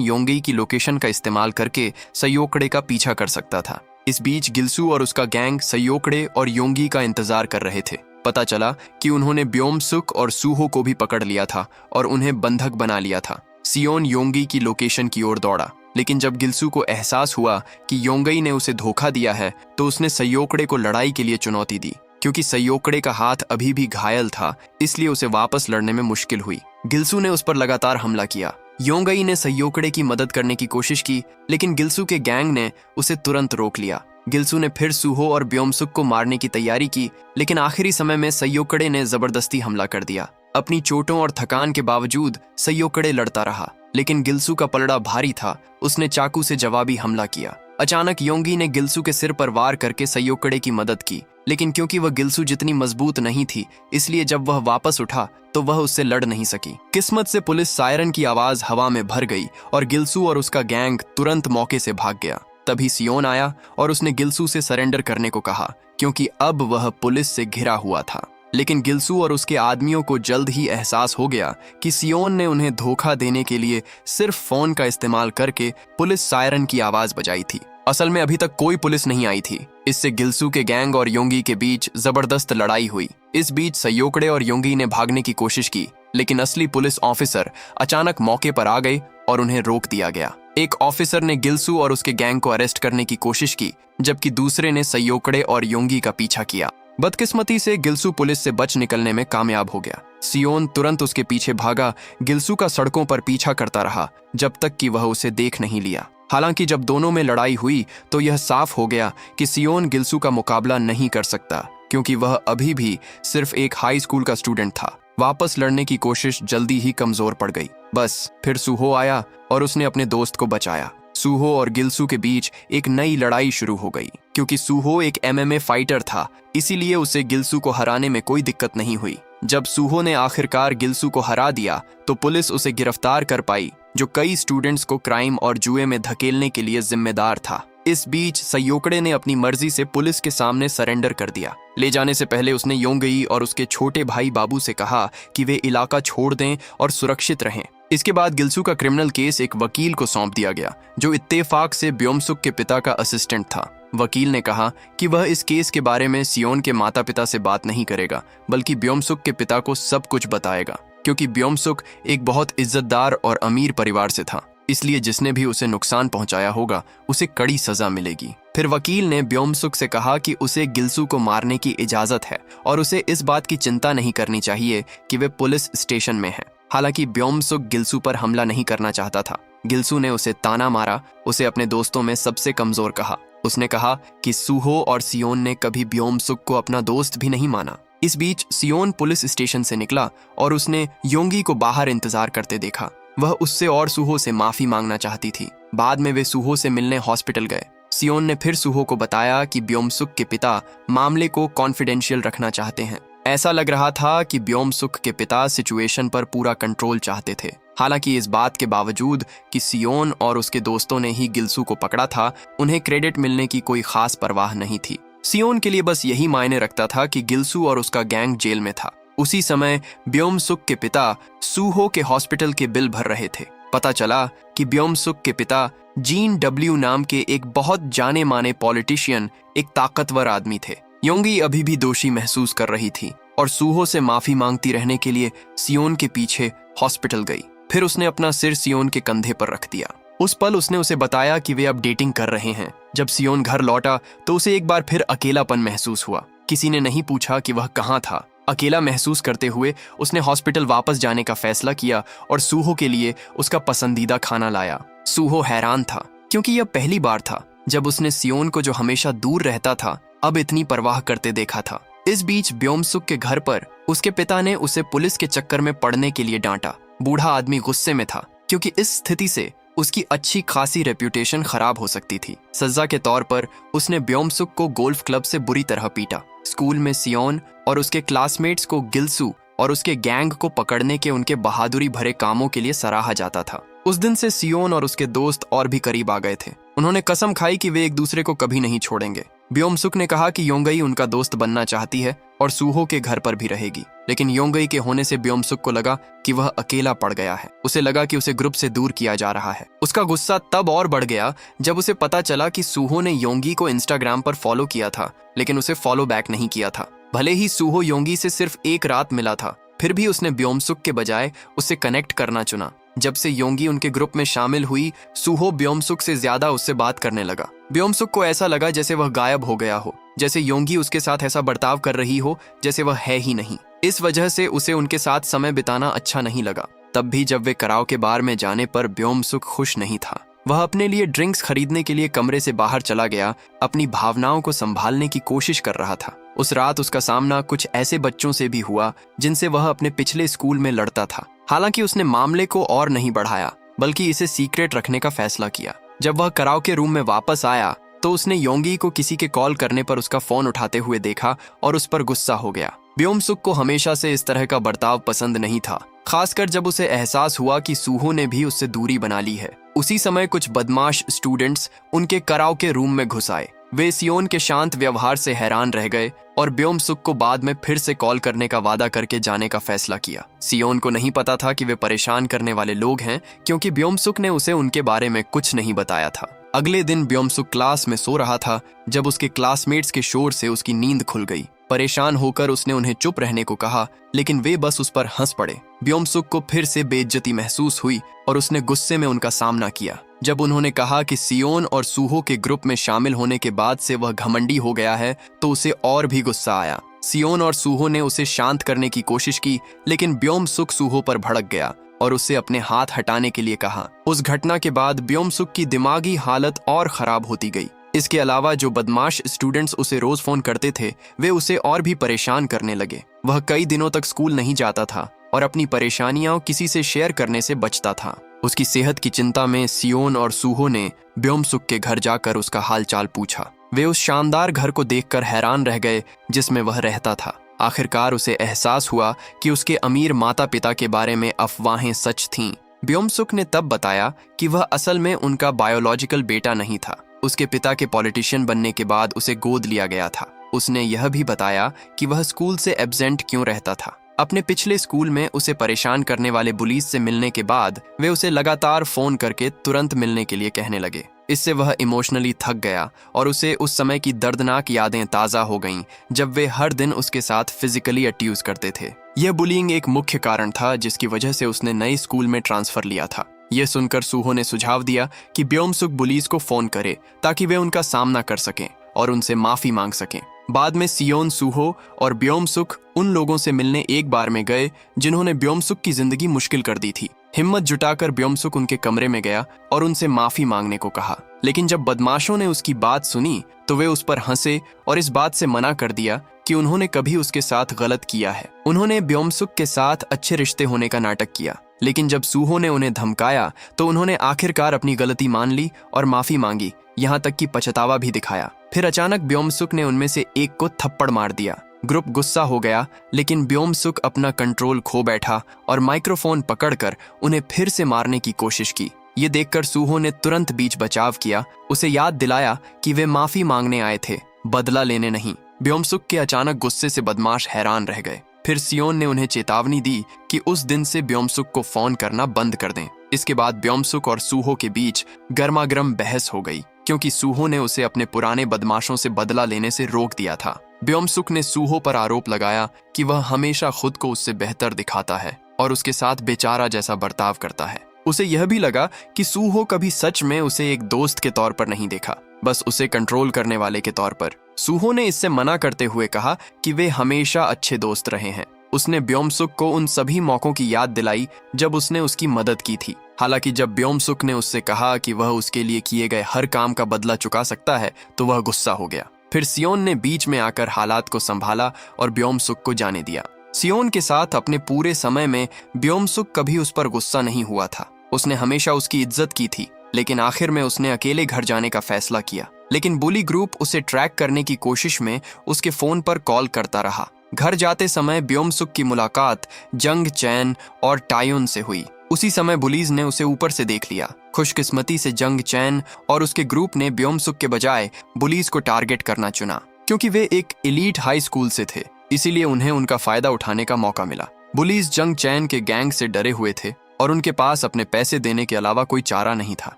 योंगी की लोकेशन का इस्तेमाल करके सयोकड़े का पीछा कर सकता था। इस बीच गिल्सू और उसका गैंग सयोकड़े और योंगी का इंतजार कर रहे थे। पता चला कि उन्होंने ब्योमसुक और सूहो को भी पकड़ लिया था और उन्हें बंधक बना लिया था। सियोन योंगी की लोकेशन की ओर दौड़ा, लेकिन जब गिल्सू को एहसास हुआ कि योंगी ने उसे धोखा दिया है तो उसने सयोकड़े को लड़ाई के लिए चुनौती दी। क्योंकि सयोकड़े का हाथ अभी भी घायल था, इसलिए उसे वापस लड़ने में मुश्किल हुई। गिल्सू ने उस पर लगातार हमला किया। योंगी ने सयोकड़े की मदद करने की कोशिश की, लेकिन गिल्सू के गैंग ने उसे तुरंत रोक लिया। गिल्सू ने फिर सूहो और ब्योमसुक को मारने की तैयारी की, लेकिन आखिरी समय में सयोकड़े ने जबरदस्ती हमला कर दिया। अपनी चोटों और थकान के बावजूद सयोकड़े लड़ता रहा, लेकिन गिल्सू का पलड़ा भारी था। उसने चाकू से जवाबी हमला किया। अचानक योंगी ने गिल्सू के सिर पर वार करके सयोकड़े की मदद की, लेकिन क्योंकि वह गिल्सू जितनी मजबूत नहीं थी, इसलिए जब वह वापस उठा तो वह उससे लड़ नहीं सकी। किस्मत से पुलिस सायरन की आवाज हवा में भर गई और गिल्सू और उसका गैंग तुरंत मौके से भाग गया। तभी सियोन आया और उसने गिल्सू से सरेंडर करने को कहा, क्योंकि अब वह पुलिस से घिरा हुआ था। लेकिन गिल्सू और उसके आदमियों को जल्द ही एहसास हो गया कि सियोन ने उन्हें धोखा देने के लिए सिर्फ फोन का इस्तेमाल करके पुलिस सायरन की आवाज बजाई थी। असल में अभी तक कोई पुलिस नहीं आई थी। इससे गिल्सू के गैंग और योंगी के बीच जबरदस्त लड़ाई हुई। इस बीच सयोकड़े और योंगी ने भागने की कोशिश की, लेकिन असली पुलिस ऑफिसर अचानक मौके पर आ गए और उन्हें रोक दिया गया। एक ऑफिसर ने गिल्सू और उसके गैंग को अरेस्ट करने की कोशिश की, जबकि दूसरे ने सयोकड़े और योंगी का पीछा किया। बदकिस्मती से गिल्सू पुलिस से बच निकलने में कामयाब हो गया। सियोन तुरंत उसके पीछे भागा। गिल्सू का सड़कों पर पीछा करता रहा जब तक कि वह उसे देख नहीं लिया। हालांकि जब दोनों में लड़ाई हुई तो यह साफ हो गया कि सियोन गिल्सू का मुकाबला नहीं कर सकता, क्योंकि वह अभी भी सिर्फ एक हाई स्कूल का स्टूडेंट था। वापस लड़ने की कोशिश जल्दी ही कमजोर पड़ गई। बस फिर सूहो आया और उसने अपने दोस्त को बचाया। सूहो और गिल्सू के बीच एक नई लड़ाई शुरू हो गई। क्योंकि सूहो एक एमएमए फाइटर था, इसीलिए उसे गिल्सू को हराने में कोई दिक्कत नहीं हुई। जब सूहो ने आखिरकार गिल्सू को हरा दिया तो पुलिस उसे गिरफ्तार कर पाई, जो कई स्टूडेंट्स को क्राइम और जुए में धकेलने के लिए जिम्मेदार था। इस बीच सयोकड़े ने अपनी मर्जी से पुलिस के सामने सरेंडर कर दिया। ले जाने से पहले उसने योंगी और उसके छोटे भाई बाबू से कहा कि वे इलाका छोड़ दें और सुरक्षित रहें। इसके बाद गिल्सू का क्रिमिनल केस एक वकील को सौंप दिया गया, जो इत्तेफाक से ब्योमसुक के पिता का असिस्टेंट था। वकील ने कहा कि वह इस केस के बारे में सियोन के माता पिता से बात नहीं करेगा, बल्कि ब्योमसुक के पिता को सब कुछ बताएगा। क्योंकि ब्योमसुक एक बहुत इज्जतदार और अमीर परिवार से था, इसलिए जिसने भी उसे नुकसान पहुंचाया होगा उसे कड़ी सजा मिलेगी। फिर वकील ने ब्योमसुक से कहा कि उसे गिल्सू को मारने की इजाजत है और उसे इस बात की चिंता नहीं करनी चाहिए कि वे पुलिस स्टेशन में हैं। हालांकि ब्योमसुक गिल्सू पर हमला नहीं करना चाहता था। गिल्सू ने उसे ताना मारा, उसे अपने दोस्तों में सबसे कमजोर कहा। उसने कहा कि सूहो और सियोन ने कभी ब्योमसुक को अपना दोस्त भी नहीं माना। इस बीच सियोन पुलिस स्टेशन से निकला और उसने योंगी को बाहर इंतजार करते देखा। वह उससे और सूहो से माफी मांगना चाहती थी। बाद में वे सूहो से मिलने हॉस्पिटल गए। सियोन ने फिर सूहो को बताया कि ब्योमसुक के पिता मामले को कॉन्फिडेंशियल रखना चाहते हैं। ऐसा लग रहा था कि ब्योमसुक के पिता सिचुएशन पर पूरा कंट्रोल चाहते थे। हालांकि इस बात के बावजूद कि सियोन और उसके दोस्तों ने ही गिल्सू को पकड़ा था, उन्हें क्रेडिट मिलने की कोई खास परवाह नहीं थी। सियोन के लिए बस यही मायने रखता था कि गिल्सू और उसका गैंग जेल में था। उसी समय ब्योमसुक के पिता सूहो के हॉस्पिटल के बिल भर रहे थे। पता चला कि ब्योमसुक के पिता जीन डब्ल्यू नाम के एक बहुत जाने माने पॉलिटिशियन, एक ताकतवर आदमी थे। योंगी अभी भी दोषी महसूस कर रही थी और सूहो से माफी मांगती रहने के लिए सियोन के पीछे हॉस्पिटल गई। फिर उसने अपना सिर सियोन के कंधे पर रख दिया। उस पल उसने उसे बताया कि वे अब डेटिंग कर रहे हैं। जब सियोन घर लौटा तो उसे एक बार फिर अकेलापन महसूस हुआ। किसी ने नहीं पूछा कि वह कहाँ था। अकेला महसूस करते हुए उसने हॉस्पिटल वापस जाने का फैसला किया और सूहो के लिए उसका पसंदीदा खाना लाया। सूहो हैरान था, क्योंकि यह पहली बार था जब उसने सियोन को, जो हमेशा दूर रहता था, अब इतनी परवाह करते देखा था। इस बीच ब्योमसुक के घर पर उसके पिता ने उसे पुलिस के चक्कर में पड़ने के लिए डांटा। बूढ़ा आदमी गुस्से में था, क्योंकि इस स्थिति से उसकी अच्छी खासी रेप्यूटेशन खराब हो सकती थी। सजा के तौर पर उसने ब्योमसुक को गोल्फ क्लब से बुरी तरह पीटा। स्कूल में सियोन और उसके क्लासमेट्स को गिल्सू और उसके गैंग को पकड़ने के उनके बहादुरी भरे कामों के लिए सराहा जाता था। उस दिन से सियोन और उसके दोस्त और भी करीब आ गए थे। उन्होंने कसम खाई कि वे एक दूसरे को कभी नहीं छोड़ेंगे। ब्योम-सुक ने कहा कि योंगई उनका दोस्त बनना चाहती है और सूहो के घर पर भी रहेगी, लेकिन योंगई के होने से ब्योम-सुक को लगा कि वह अकेला पड़ गया है। उसे लगा कि उसे ग्रुप से दूर किया जा रहा है। उसका गुस्सा तब और बढ़ गया जब उसे पता चला कि सूहो ने योंगी को इंस्टाग्राम पर फॉलो किया था, लेकिन उसे फॉलो बैक नहीं किया था। भले ही सूहो योंगी से सिर्फ एक रात मिला था, फिर भी उसने ब्योम-सुक के बजाय उसे कनेक्ट करना चुना। जब से योंगी उनके ग्रुप में शामिल हुई, सूहो ब्योम-सुक से ज्यादा उससे बात करने लगा। ब्योम-सुक को ऐसा लगा जैसे वह गायब हो गया हो, जैसे योंगी उसके साथ ऐसा बर्ताव कर रही हो जैसे वह है ही नहीं। इस वजह से उसे उनके साथ समय बिताना अच्छा नहीं लगा। तब भी जब वे कराओके बार में जाने पर ब्योम-सुक खुश नहीं था। वह अपने लिए ड्रिंक्स खरीदने के लिए कमरे से बाहर चला गया, अपनी भावनाओं को संभालने की कोशिश कर रहा था। उस रात उसका सामना कुछ ऐसे बच्चों से भी हुआ जिनसे वह अपने पिछले स्कूल में लड़ता था। हालांकि उसने मामले को और नहीं बढ़ाया, बल्कि इसे सीक्रेट रखने का फैसला किया। जब वह कराओके रूम में वापस आया तो उसने योंगी को किसी के कॉल करने पर उसका फोन उठाते हुए देखा और उस पर गुस्सा हो गया। ब्योम-सुक को हमेशा से इस तरह का बर्ताव पसंद नहीं था, खासकर जब उसे एहसास हुआ कि सूहो ने भी उससे दूरी बना ली है। उसी समय कुछ बदमाश स्टूडेंट्स उनके कराओके रूम में घुस आए। वे सियोन के शांत व्यवहार से हैरान रह गए और ब्योम-सुक को बाद में फिर से कॉल करने का वादा करके जाने का फैसला किया। सियोन को नहीं पता था कि वे परेशान करने वाले लोग हैं, क्योंकि ब्योम-सुक ने उसे उनके बारे में कुछ नहीं बताया था। अगले दिन ब्योम-सुक क्लास में सो रहा था जब उसके क्लासमेट्स के शोर से उसकी नींद खुल गई। परेशान होकर उसने उन्हें चुप रहने को कहा, लेकिन वे बस उस पर हंस पड़े। ब्योम-सुक को फिर से बेइज्जती महसूस हुई और उसने गुस्से में उनका सामना किया। जब उन्होंने कहा कि सियोन और सूहो के ग्रुप में शामिल होने के बाद से वह घमंडी हो गया है, तो उसे और भी गुस्सा आया। सियोन और सूहो ने उसे शांत करने की कोशिश की, लेकिन ब्योम-सुक सूहो पर भड़क गया और उससे अपने हाथ हटाने के लिए कहा। उस घटना के बाद ब्योम-सुक की दिमागी हालत और खराब होती गई। इसके अलावा जो बदमाश स्टूडेंट्स उसे रोज फोन करते थे, वे उसे और भी परेशान करने लगे। वह कई दिनों तक स्कूल नहीं जाता था और अपनी परेशानियां किसी से शेयर करने से बचता था। उसकी सेहत की चिंता में सियोन और सूहो ने ब्योम-सुक के घर जाकर उसका हालचाल पूछा। वे उस शानदार घर को देखकर हैरान रह गए जिसमें वह रहता था। आखिरकार उसे एहसास हुआ कि उसके अमीर माता पिता के बारे में अफवाहें सच थीं। ब्योम-सुक ने तब बताया कि वह असल में उनका बायोलॉजिकल बेटा नहीं था। उसके पिता के पॉलिटिशियन बनने के बाद उसे गोद लिया गया था। उसने यह भी बताया कि वह स्कूल से एब्सेंट क्यों रहता था। अपने पिछले स्कूल में उसे परेशान करने वाले पुलिस से मिलने के बाद वे उसे लगातार फोन करके तुरंत मिलने के लिए कहने लगे। इससे वह इमोशनली थक गया और उसे उस समय की दर्दनाक यादें ताज़ा हो गईं जब वे हर दिन उसके साथ फिजिकली अट्यूज करते थे। यह बुलिंग एक मुख्य कारण था जिसकी वजह से उसने नए स्कूल में ट्रांसफर लिया था। यह सुनकर सूहो ने सुझाव दिया कि ब्योम-सुक पुलिस को फोन करे ताकि वे उनका सामना कर सकें और उनसे माफी मांग सकें। बाद में सियोन, सूहो और ब्योम-सुक उन लोगों से मिलने एक बार में गए जिन्होंने ब्योम-सुक की जिंदगी मुश्किल कर दी थी। हिम्मत जुटाकर ब्योम-सुक उनके कमरे में गया और उनसे माफी मांगने को कहा, लेकिन जब बदमाशों ने उसकी बात सुनी तो वे उस पर हंसे और इस बात से मना कर दिया कि उन्होंने कभी उसके साथ गलत किया है। उन्होंने ब्योम-सुक के साथ अच्छे रिश्ते होने का नाटक किया, लेकिन जब सूहो ने उन्हें धमकाया तो उन्होंने आखिरकार अपनी गलती मान ली और माफी मांगी, यहाँ तक कि पछतावा भी दिखाया। फिर अचानक ब्योम-सुक ने उनमें से एक को थप्पड़ मार दिया। ग्रुप गुस्सा हो गया, लेकिन ब्योम-सुक अपना कंट्रोल खो बैठा और माइक्रोफोन पकड़कर उन्हें फिर से मारने की कोशिश की। ये देखकर सूहो ने तुरंत बीच बचाव किया, उसे याद दिलाया कि वे माफी मांगने आए थे, बदला लेने नहीं। ब्योम-सुक के अचानक गुस्से से बदमाश हैरान रह गए। फिर सियोन ने उन्हें चेतावनी दी कि उस दिन से ब्योम-सुक को फोन करना बंद कर दें। इसके बाद ब्योम-सुक और सूहो के बीच गर्मागर्म बहस हो गई, क्योंकि सूहो ने उसे अपने पुराने बदमाशों से बदला लेने से रोक दिया था। ब्योम-सुक ने सूहो पर आरोप लगाया कि वह हमेशा खुद को उससे बेहतर दिखाता है और उसके साथ बेचारा जैसा बर्ताव करता है। उसे यह भी लगा कि सूहो कभी सच में उसे एक दोस्त के तौर पर नहीं देखा, बस उसे कंट्रोल करने वाले के तौर पर। सूहो ने इससे मना करते हुए कहा कि वे हमेशा अच्छे दोस्त रहे हैं। उसने ब्योम-सुक को उन सभी मौकों की याद दिलाई जब उसने उसकी मदद की थी। हालांकि जब ब्योम-सुक ने उससे कहा कि वह उसके लिए किए गए हर काम का बदला चुका सकता है, तो वह गुस्सा हो गया। फिर सियोन ने बीच में आकर हालात को संभाला और ब्योम-सुक को जाने दिया। सियोन के साथ अपने पूरे समय में ब्योम-सुक कभी उस पर गुस्सा नहीं हुआ था। उसने हमेशा उसकी इज्जत की थी, लेकिन आखिर में उसने अकेले घर जाने का फैसला किया। लेकिन बुली ग्रुप उसे ट्रैक करने की कोशिश में उसके फोन पर कॉल करता रहा। घर जाते समय ब्योम-सुक की मुलाकात जंग चैन और टायुन से हुई। उसी समय बुलीज ने उसे ऊपर से देख लिया। खुशकिस्मती से जंग चैन और उसके ग्रुप ने ब्योम-सुक के बजाय बुलीज को टारगेट करना चुना। क्योंकि वे एक एलीट हाई स्कूल से थे, इसीलिए उन्हें उनका फायदा उठाने का मौका मिला। बुलीज जंग चैन के गैंग से डरे हुए थे और उनके पास अपने पैसे देने के अलावा कोई चारा नहीं था।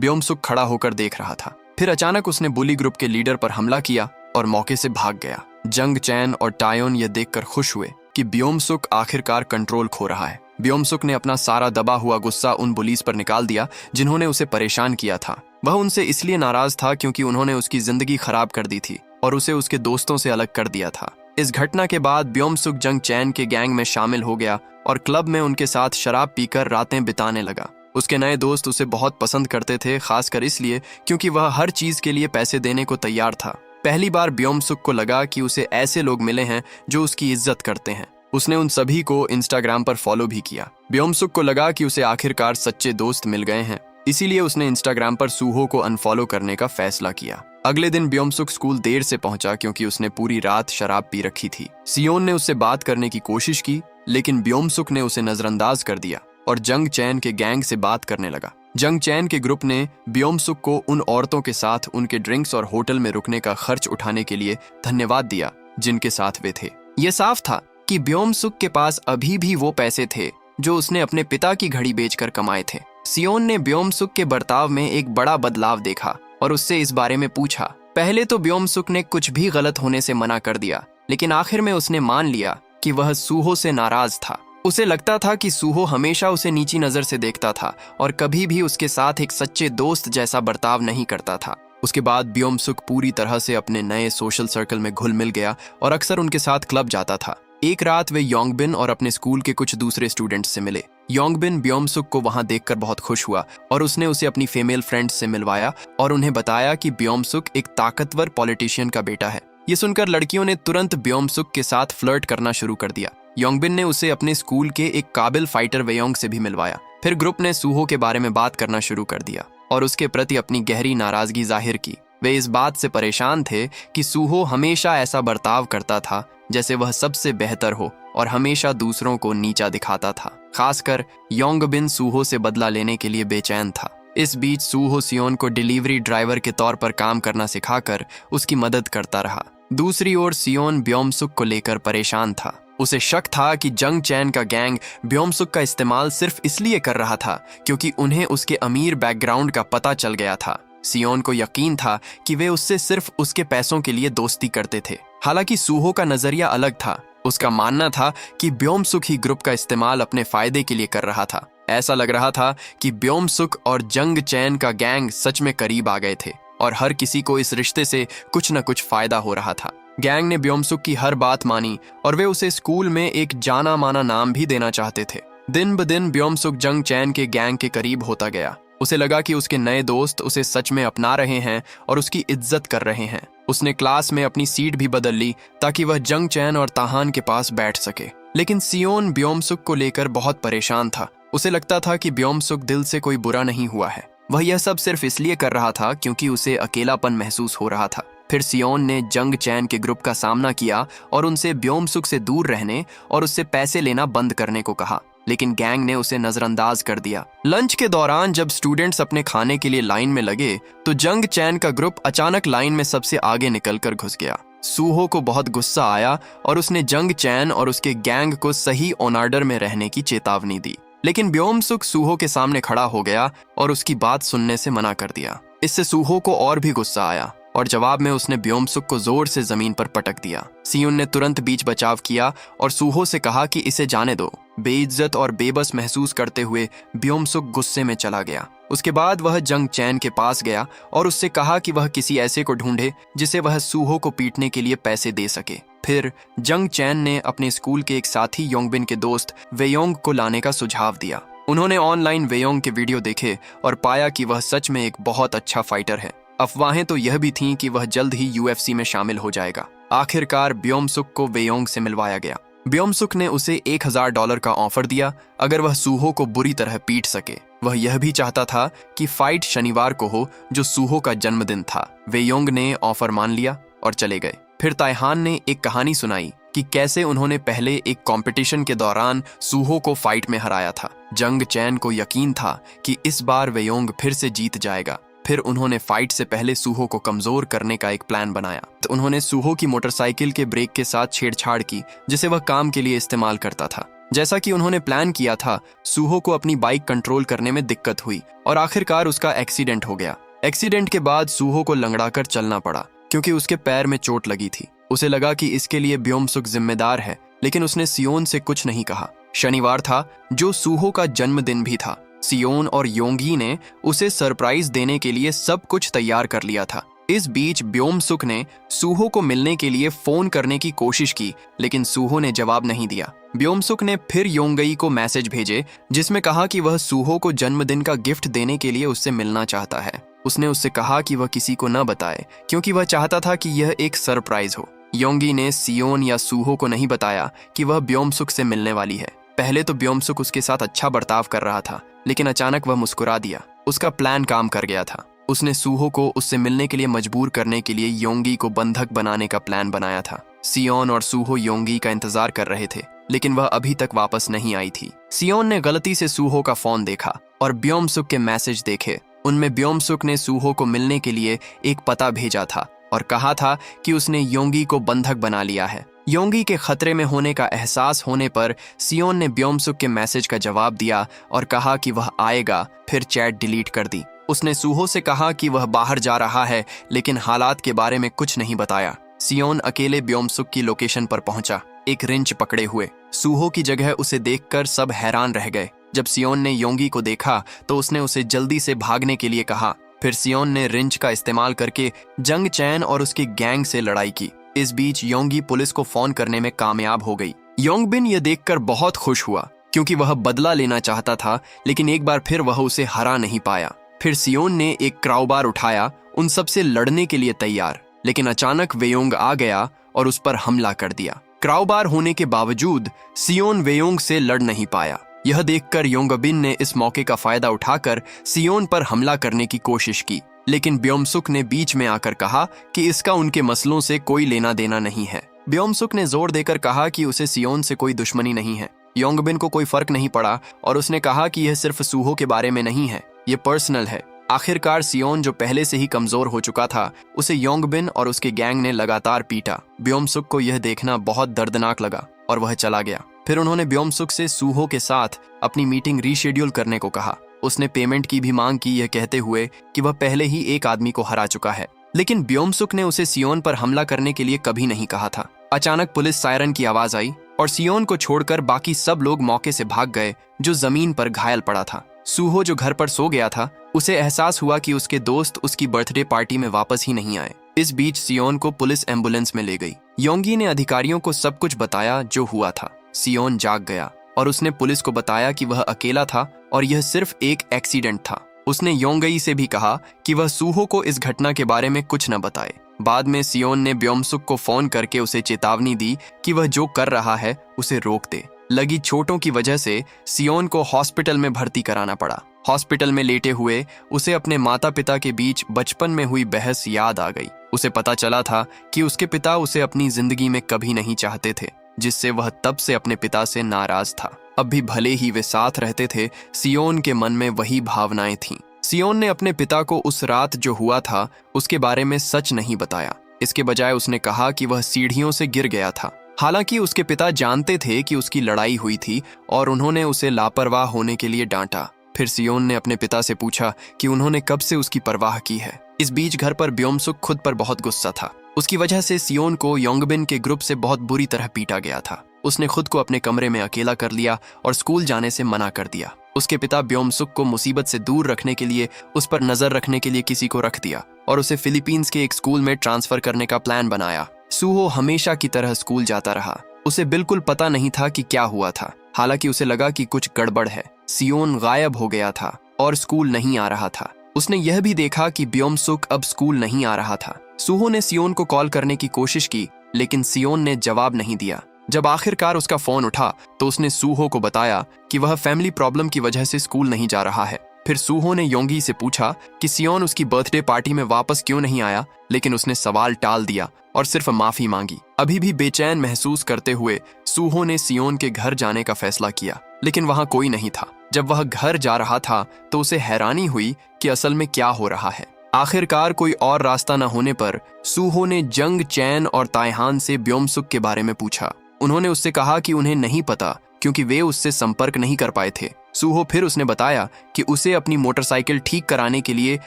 ब्योम-सुक खड़ा होकर देख रहा था। फिर अचानक उसने बुली ग्रुप के लीडर पर हमला किया और मौके से भाग गया। जंग चैन और टायोन यह देखकर खुश हुए कि ब्योम-सुक आखिरकार कंट्रोल खो रहा है। ब्योम-सुक ने अपना सारा दबा हुआ गुस्सा उन बुलीज पर निकाल दिया जिन्होंने उसे परेशान किया था। वह उनसे इसलिए नाराज था क्योंकि उन्होंने उसकी जिंदगी खराब कर दी थी और उसे उसके दोस्तों से अलग कर दिया था। इस घटना के बाद ब्योम-सुक जंग चैन के गैंग में शामिल हो गया और क्लब में उनके साथ शराब पीकर रातें बिताने लगा। उसके नए दोस्त उसे बहुत पसंद करते थे, खासकर इसलिए क्योंकि वह हर चीज के लिए पैसे देने को तैयार था। पहली बार ब्योम-सुक को लगा कि उसे ऐसे लोग मिले हैं जो उसकी इज्जत करते हैं। उसने उन सभी को इंस्टाग्राम पर फॉलो भी किया। ब्योम-सुक को लगा कि उसे आखिरकार सच्चे दोस्त मिल गए हैं, इसीलिए उसने इंस्टाग्राम पर सूहो को अनफॉलो करने का फैसला किया। अगले दिन ब्योम-सुक स्कूल देर से पहुंचा क्योंकि उसने पूरी रात शराब पी रखी थी। सियोन ने उससे बात करने की कोशिश की, लेकिन ब्योम-सुक ने उसे नजरअंदाज कर दिया और जंग चैन के गैंग से बात करने लगा। जंग चैन के ग्रुप ने ब्योम-सुक को उन औरतों के साथ उनके ड्रिंक्स और होटल में रुकने का खर्च उठाने के लिए धन्यवाद दिया जिनके साथ वे थे। यह साफ था कि ब्योम-सुक के पास अभी भी वो पैसे थे जो उसने अपने पिता की घड़ी बेचकर कमाए थे। सियोन ने ब्योम-सुक के बर्ताव में एक बड़ा बदलाव देखा और उससे इस बारे में पूछा। पहले तो ब्योम-सुक ने कुछ भी गलत होने से मना कर दिया, लेकिन आखिर में उसने मान लिया कि वह सूहो से नाराज था। उसे लगता था कि सूहो हमेशा उसे नीची नजर से देखता था और कभी भी उसके साथ एक सच्चे दोस्त जैसा बर्ताव नहीं करता था। उसके बाद ब्योम-सुक पूरी तरह से अपने नए सोशल सर्कल में घुल मिल गया और अक्सर उनके साथ क्लब जाता था। एक रात वे योंगबिन और अपने स्कूल के कुछ दूसरे स्टूडेंट्स से मिले। योंगबिन ब्योम-सुक को वहां देखकर बहुत खुश हुआ और उसने उसे अपनी फीमेल फ्रेंड्स से मिलवाया और उन्हें बताया कि ब्योम-सुक एक ताकतवर पॉलिटिशियन का बेटा है। ये सुनकर लड़कियों ने तुरंत ब्योम-सुक के साथ फ्लर्ट करना शुरू कर दिया। योंगबिन ने उसे अपने स्कूल के एक काबिल फाइटर वेयोंग से भी मिलवाया। फिर ग्रुप ने सूहो के बारे में बात करना शुरू कर दिया और उसके प्रति अपनी गहरी नाराजगी जाहिर की। वे इस बात से परेशान थे कि सूहो हमेशा ऐसा बर्ताव करता था जैसे वह सबसे बेहतर हो और हमेशा दूसरों को नीचा दिखाता था। खासकर योंगबिन सूहो से बदला लेने के लिए बेचैन था। इस बीच सूहो सियोन को डिलीवरी ड्राइवर के तौर पर काम करना सिखाकर उसकी मदद करता रहा। दूसरी ओर सियोन ब्योम-सुक को लेकर परेशान था। उसे शक था कि जंग चैन का गैंग ब्योम-सुक का इस्तेमाल सिर्फ इसलिए कर रहा था क्योंकि उन्हें उसके अमीर बैकग्राउंड का पता चल गया था। सियोन को यकीन था कि वे उससे सिर्फ उसके पैसों के लिए दोस्ती करते थे। हालांकि सूहो का नजरिया अलग था। उसका मानना था कि ब्योम-सुक ही ग्रुप का इस्तेमाल अपने फायदे के लिए कर रहा था। ऐसा लग रहा था कि ब्योम-सुक और जंग चैन का गैंग सच में करीब आ गए थे और हर किसी को इस रिश्ते से कुछ न कुछ फायदा हो रहा था। गैंग ने ब्योम-सुक की हर बात मानी और वे उसे स्कूल में एक जाना माना नाम भी देना चाहते थे। दिन ब दिन ब्योम-सुक जंग चैन के गैंग के करीब होता गया। उसे लगा कि उसके नए दोस्त उसे सच में अपना रहे हैं और उसकी इज्जत कर रहे हैं। उसने क्लास में अपनी सीट भी बदल ली ताकि वह जंग चैन और ताहान के पास बैठ सके। लेकिन सियोन ब्योम-सुक को लेकर बहुत परेशान था। उसे लगता था कि ब्योम-सुक दिल से कोई बुरा नहीं हुआ है। वह यह सब सिर्फ इसलिए कर रहा था क्योंकि उसे अकेलापन महसूस हो रहा था। फिर सियोन ने जंग चैन के ग्रुप का सामना किया और उनसे ब्योम-सुक से दूर रहने और उससे पैसे लेना बंद करने को कहा, लेकिन गैंग ने उसे नजरअंदाज कर दिया। लंच के दौरान जब स्टूडेंट्स अपने खाने के लिए लाइन में लगे तो जंग चैन का ग्रुप अचानक लाइन में सबसे आगे निकलकर घुस गया। सूहो को बहुत गुस्सा आया और उसने जंग चैन और उसके गैंग को सही ऑर्डर में रहने की चेतावनी दी, लेकिन ब्योम-सुक सूहो के सामने खड़ा हो गया और उसकी बात सुनने से मना कर दिया। इससे सूहो को और भी गुस्सा आया और जवाब में उसने ब्योम-सुक को जोर से जमीन पर पटक दिया। सियोन ने तुरंत बीच बचाव किया और सूहो से कहा कि इसे जाने दो। बेइज्जत और बेबस महसूस करते हुए ब्योम-सुक गुस्से में चला गया। उसके बाद वह जंग चैन के पास गया और उससे कहा कि वह किसी ऐसे को ढूंढे जिसे वह सूहो को पीटने के लिए पैसे दे सके। फिर जंग चैन ने अपने स्कूल के एक साथी योंगबिन के दोस्त वेयोंग को लाने का सुझाव दिया। उन्होंने ऑनलाइन वेयोंग के वीडियो देखे और पाया कि वह सच में एक बहुत अच्छा फाइटर है। अफवाहें तो यह भी थीं कि वह जल्द ही यूएफसी में शामिल हो जाएगा। आखिरकार ब्योम-सुक को वेयोंग से मिलवाया गया। ब्योम-सुक ने उसे $1000 का ऑफर दिया अगर वह सूहो को बुरी तरह पीट सके। वह यह भी चाहता था कि फाइट शनिवार को हो, जो सूहो का जन्मदिन था। वेयोंग ने ऑफर मान लिया और चले गए। फिर ताइहान ने एक कहानी सुनाई कि कैसे उन्होंने पहले एक कंपटीशन के दौरान सूहो को फाइट में हराया था। जंग चैन को यकीन था कि इस बार वेयोंग फिर से जीत जाएगा। फिर उन्होंने फाइट से पहले सूहो को कमजोर करने का एक प्लान बनाया। तो उन्होंने सूहो की मोटरसाइकिल के ब्रेक के साथ छेड़छाड़ की जिसे वह काम के लिए इस्तेमाल करता था। जैसा कि उन्होंने प्लान किया था, सूहो को अपनी बाइक कंट्रोल करने में दिक्कत हुई और आखिरकार उसका एक्सीडेंट हो गया। एक्सीडेंट के बाद सूहो को लंगड़ाकर चलना पड़ा क्योंकि उसके पैर में चोट लगी थी। उसे लगा कि इसके लिए ब्योम-सुक जिम्मेदार है, लेकिन उसने सियोन से कुछ नहीं कहा। शनिवार था जो सूहो का जन्मदिन भी था। सियोन और योंगी ने उसे सरप्राइज देने के लिए सब कुछ तैयार कर लिया था। इस बीच ब्योम-सुक ने सूहो को मिलने के लिए फोन करने की कोशिश की, लेकिन सूहो ने जवाब नहीं दिया। ब्योम-सुक ने फिर योंगई को मैसेज भेजे जिसमें कहा कि वह सूहो को जन्मदिन का गिफ्ट देने के लिए उससे मिलना चाहता है। उसने उससे कहा कि वह किसी को न बताए क्योंकि वह चाहता था कि यह एक सरप्राइज हो। योंगी ने सियोन या सूहो को नहीं बताया कि वह ब्योम-सुक से मिलने वाली है। पहले तो ब्योम-सुक उसके साथ अच्छा बर्ताव कर रहा था, लेकिन अचानक वह मुस्कुरा दिया। उसका प्लान काम कर गया था। उसने सूहो को उससे मिलने के लिए मजबूर करने के लिए योंगी को बंधक बनाने का प्लान बनाया था। सियोन और सूहो योंगी का इंतजार कर रहे थे, लेकिन वह अभी तक वापस नहीं आई थी। सियोन ने गलती से सूहो का फोन देखा और ब्योम-सुक के मैसेज देखे। उनमें ब्योम-सुक ने सूहो को मिलने के लिए एक पता भेजा था और कहा था कि उसने योंगी को बंधक बना लिया है। योंगी के खतरे में होने का एहसास होने पर सियोन ने ब्योम-सुक के मैसेज का जवाब दिया और कहा कि वह आएगा, फिर चैट डिलीट कर दी। उसने सूहो से कहा कि वह बाहर जा रहा है, लेकिन हालात के बारे में कुछ नहीं बताया। सियोन अकेले ब्योम-सुक की लोकेशन पर पहुंचा, एक रिंच पकड़े हुए। सूहो की जगह उसे देखकर सब हैरान रह गए। जब सियोन ने योंगी को देखा तो उसने उसे जल्दी से भागने के लिए कहा। फिर सियोन ने रिंच का इस्तेमाल करके जंग चैन और उसकी गैंग से लड़ाई की। इस बीच योंगी पुलिस को फोन करने में कामयाब हो गई। योंगबिन यह देखकर बहुत खुश हुआ क्योंकि वह बदला लेना चाहता था, लेकिन एक बार फिर वह उसे हरा नहीं पाया। फिर सियोन ने एक क्राउबार उठाया, उन सब से लड़ने के लिए तैयार, लेकिन अचानक वेयोंग आ गया और उस पर हमला कर दिया। क्राउबार होने के बावजूद सियोन वेयोंग से लड़ नहीं पाया। यह देखकर योंगबिन ने इस मौके का फायदा उठाकर सियोन पर हमला करने की कोशिश की, लेकिन ब्योम-सुक ने बीच में आकर कहा कि इसका उनके मसलों से कोई लेना देना नहीं है। ब्योम-सुक ने जोर देकर कहा कि उसे सियोन से कोई दुश्मनी नहीं है। योंगबिन को कोई फर्क नहीं पड़ा और उसने कहा कि यह सिर्फ सूहो के बारे में नहीं है, ये पर्सनल है। आखिरकार सियोन, जो पहले से ही कमजोर हो चुका था, उसे योंगबिन और उसके गैंग ने लगातार पीटा। ब्योम-सुक को यह देखना बहुत दर्दनाक लगा और वह चला गया। फिर उन्होंने ब्योम-सुक से सूहो के साथ अपनी मीटिंग रीशेड्यूल करने को कहा। उसने पेमेंट की भी मांग की, यह कहते हुए कि वह पहले ही एक आदमी को हरा चुका है। लेकिन ब्योम-सुक ने उसे सियोन पर हमला करने के लिए कभी नहीं कहा था। अचानक पुलिस सायरन की आवाज आई और सियोन को छोड़कर बाकी सब लोग मौके से भाग गए, जो जमीन पर घायल पड़ा था। सूहो, जो घर पर सो गया था, उसे एहसास हुआ कि उसके दोस्त उसकी बर्थडे पार्टी में वापस ही नहीं आए। इस बीच सियोन को पुलिस एम्बुलेंस में ले गई। योंगी ने अधिकारियों को सब कुछ बताया जो हुआ था। सियोन जाग गया और उसने पुलिस को बताया कि वह अकेला था और यह सिर्फ एक एक्सीडेंट था। उसने योंगई से भी कहा कि वह सूहो को इस घटना के बारे में कुछ न बताए। बाद में सियोन ने ब्योम-सुक को फोन करके उसे चेतावनी दी कि वह जो कर रहा है उसे रोक दे। लगी चोटों की वजह से सियोन को हॉस्पिटल में भर्ती कराना पड़ा। हॉस्पिटल में लेटे हुए उसे अपने माता पिता के बीच बचपन में हुई बहस याद आ गई। उसे पता चला था कि उसके पिता उसे अपनी जिंदगी में कभी नहीं चाहते थे, जिससे वह तब से अपने पिता से नाराज था। अब भी भले ही वे साथ रहते थे, सियोन के मन में वही भावनाएं थीं। सियोन ने अपने पिता को उस रात जो हुआ था उसके बारे में सच नहीं बताया। इसके बजाय उसने कहा कि वह सीढ़ियों से गिर गया था। हालांकि उसके पिता जानते थे कि उसकी लड़ाई हुई थी और उन्होंने उसे लापरवाह होने के लिए डांटा। फिर सियोन ने अपने पिता से पूछा कि उन्होंने कब से उसकी परवाह की है। इस बीच घर पर ब्योम-सुक खुद पर बहुत गुस्सा था। उसकी वजह से सियोन को योंगबिन के ग्रुप से बहुत बुरी तरह पीटा गया था। उसने खुद को अपने कमरे में अकेला कर लिया और स्कूल जाने से मना कर दिया। उसके पिता ब्योम-सुक को मुसीबत से दूर रखने के लिए उस पर नजर रखने के लिए किसी को रख दिया और उसे फिलीपींस के एक स्कूल में ट्रांसफर करने का प्लान बनाया। सूहो हमेशा की तरह स्कूल जाता रहा। उसे बिल्कुल पता नहीं था कि क्या हुआ था। हालांकि उसे लगा कि कुछ गड़बड़ है। सियोन गायब हो गया था और स्कूल नहीं आ रहा था। उसने यह भी देखा कि ब्योम-सुक अब स्कूल नहीं आ रहा था। सूहो ने सियोन को कॉल करने की कोशिश की, लेकिन सियोन ने जवाब नहीं दिया। जब आखिरकार उसका फोन उठा तो उसने सूहो को बताया कि वह फैमिली प्रॉब्लम की वजह से स्कूल नहीं जा रहा है। फिर सूहो ने योंगी से पूछा कि सियोन उसकी बर्थडे पार्टी में वापस क्यों नहीं आया, लेकिन उसने सवाल टाल दिया और सिर्फ माफी मांगी। अभी भी बेचैन महसूस करते हुए सूहो ने सियोन के घर जाने का फैसला किया, लेकिन वहां कोई नहीं था। जब वह घर जा रहा था तो उसे हैरानी हुई कि असल में क्या हो रहा है। आखिरकार कोई और रास्ता न होने पर सूहो ने जंग चैन और ताइहान से ब्योमसुक के बारे में पूछा। उन्होंने उससे कहा कि उन्हें नहीं पता क्योंकि वे उससे संपर्क नहीं कर पाए थे। सूहो फिर उसने बताया कि उसे अपनी मोटरसाइकिल ठीक कराने के लिए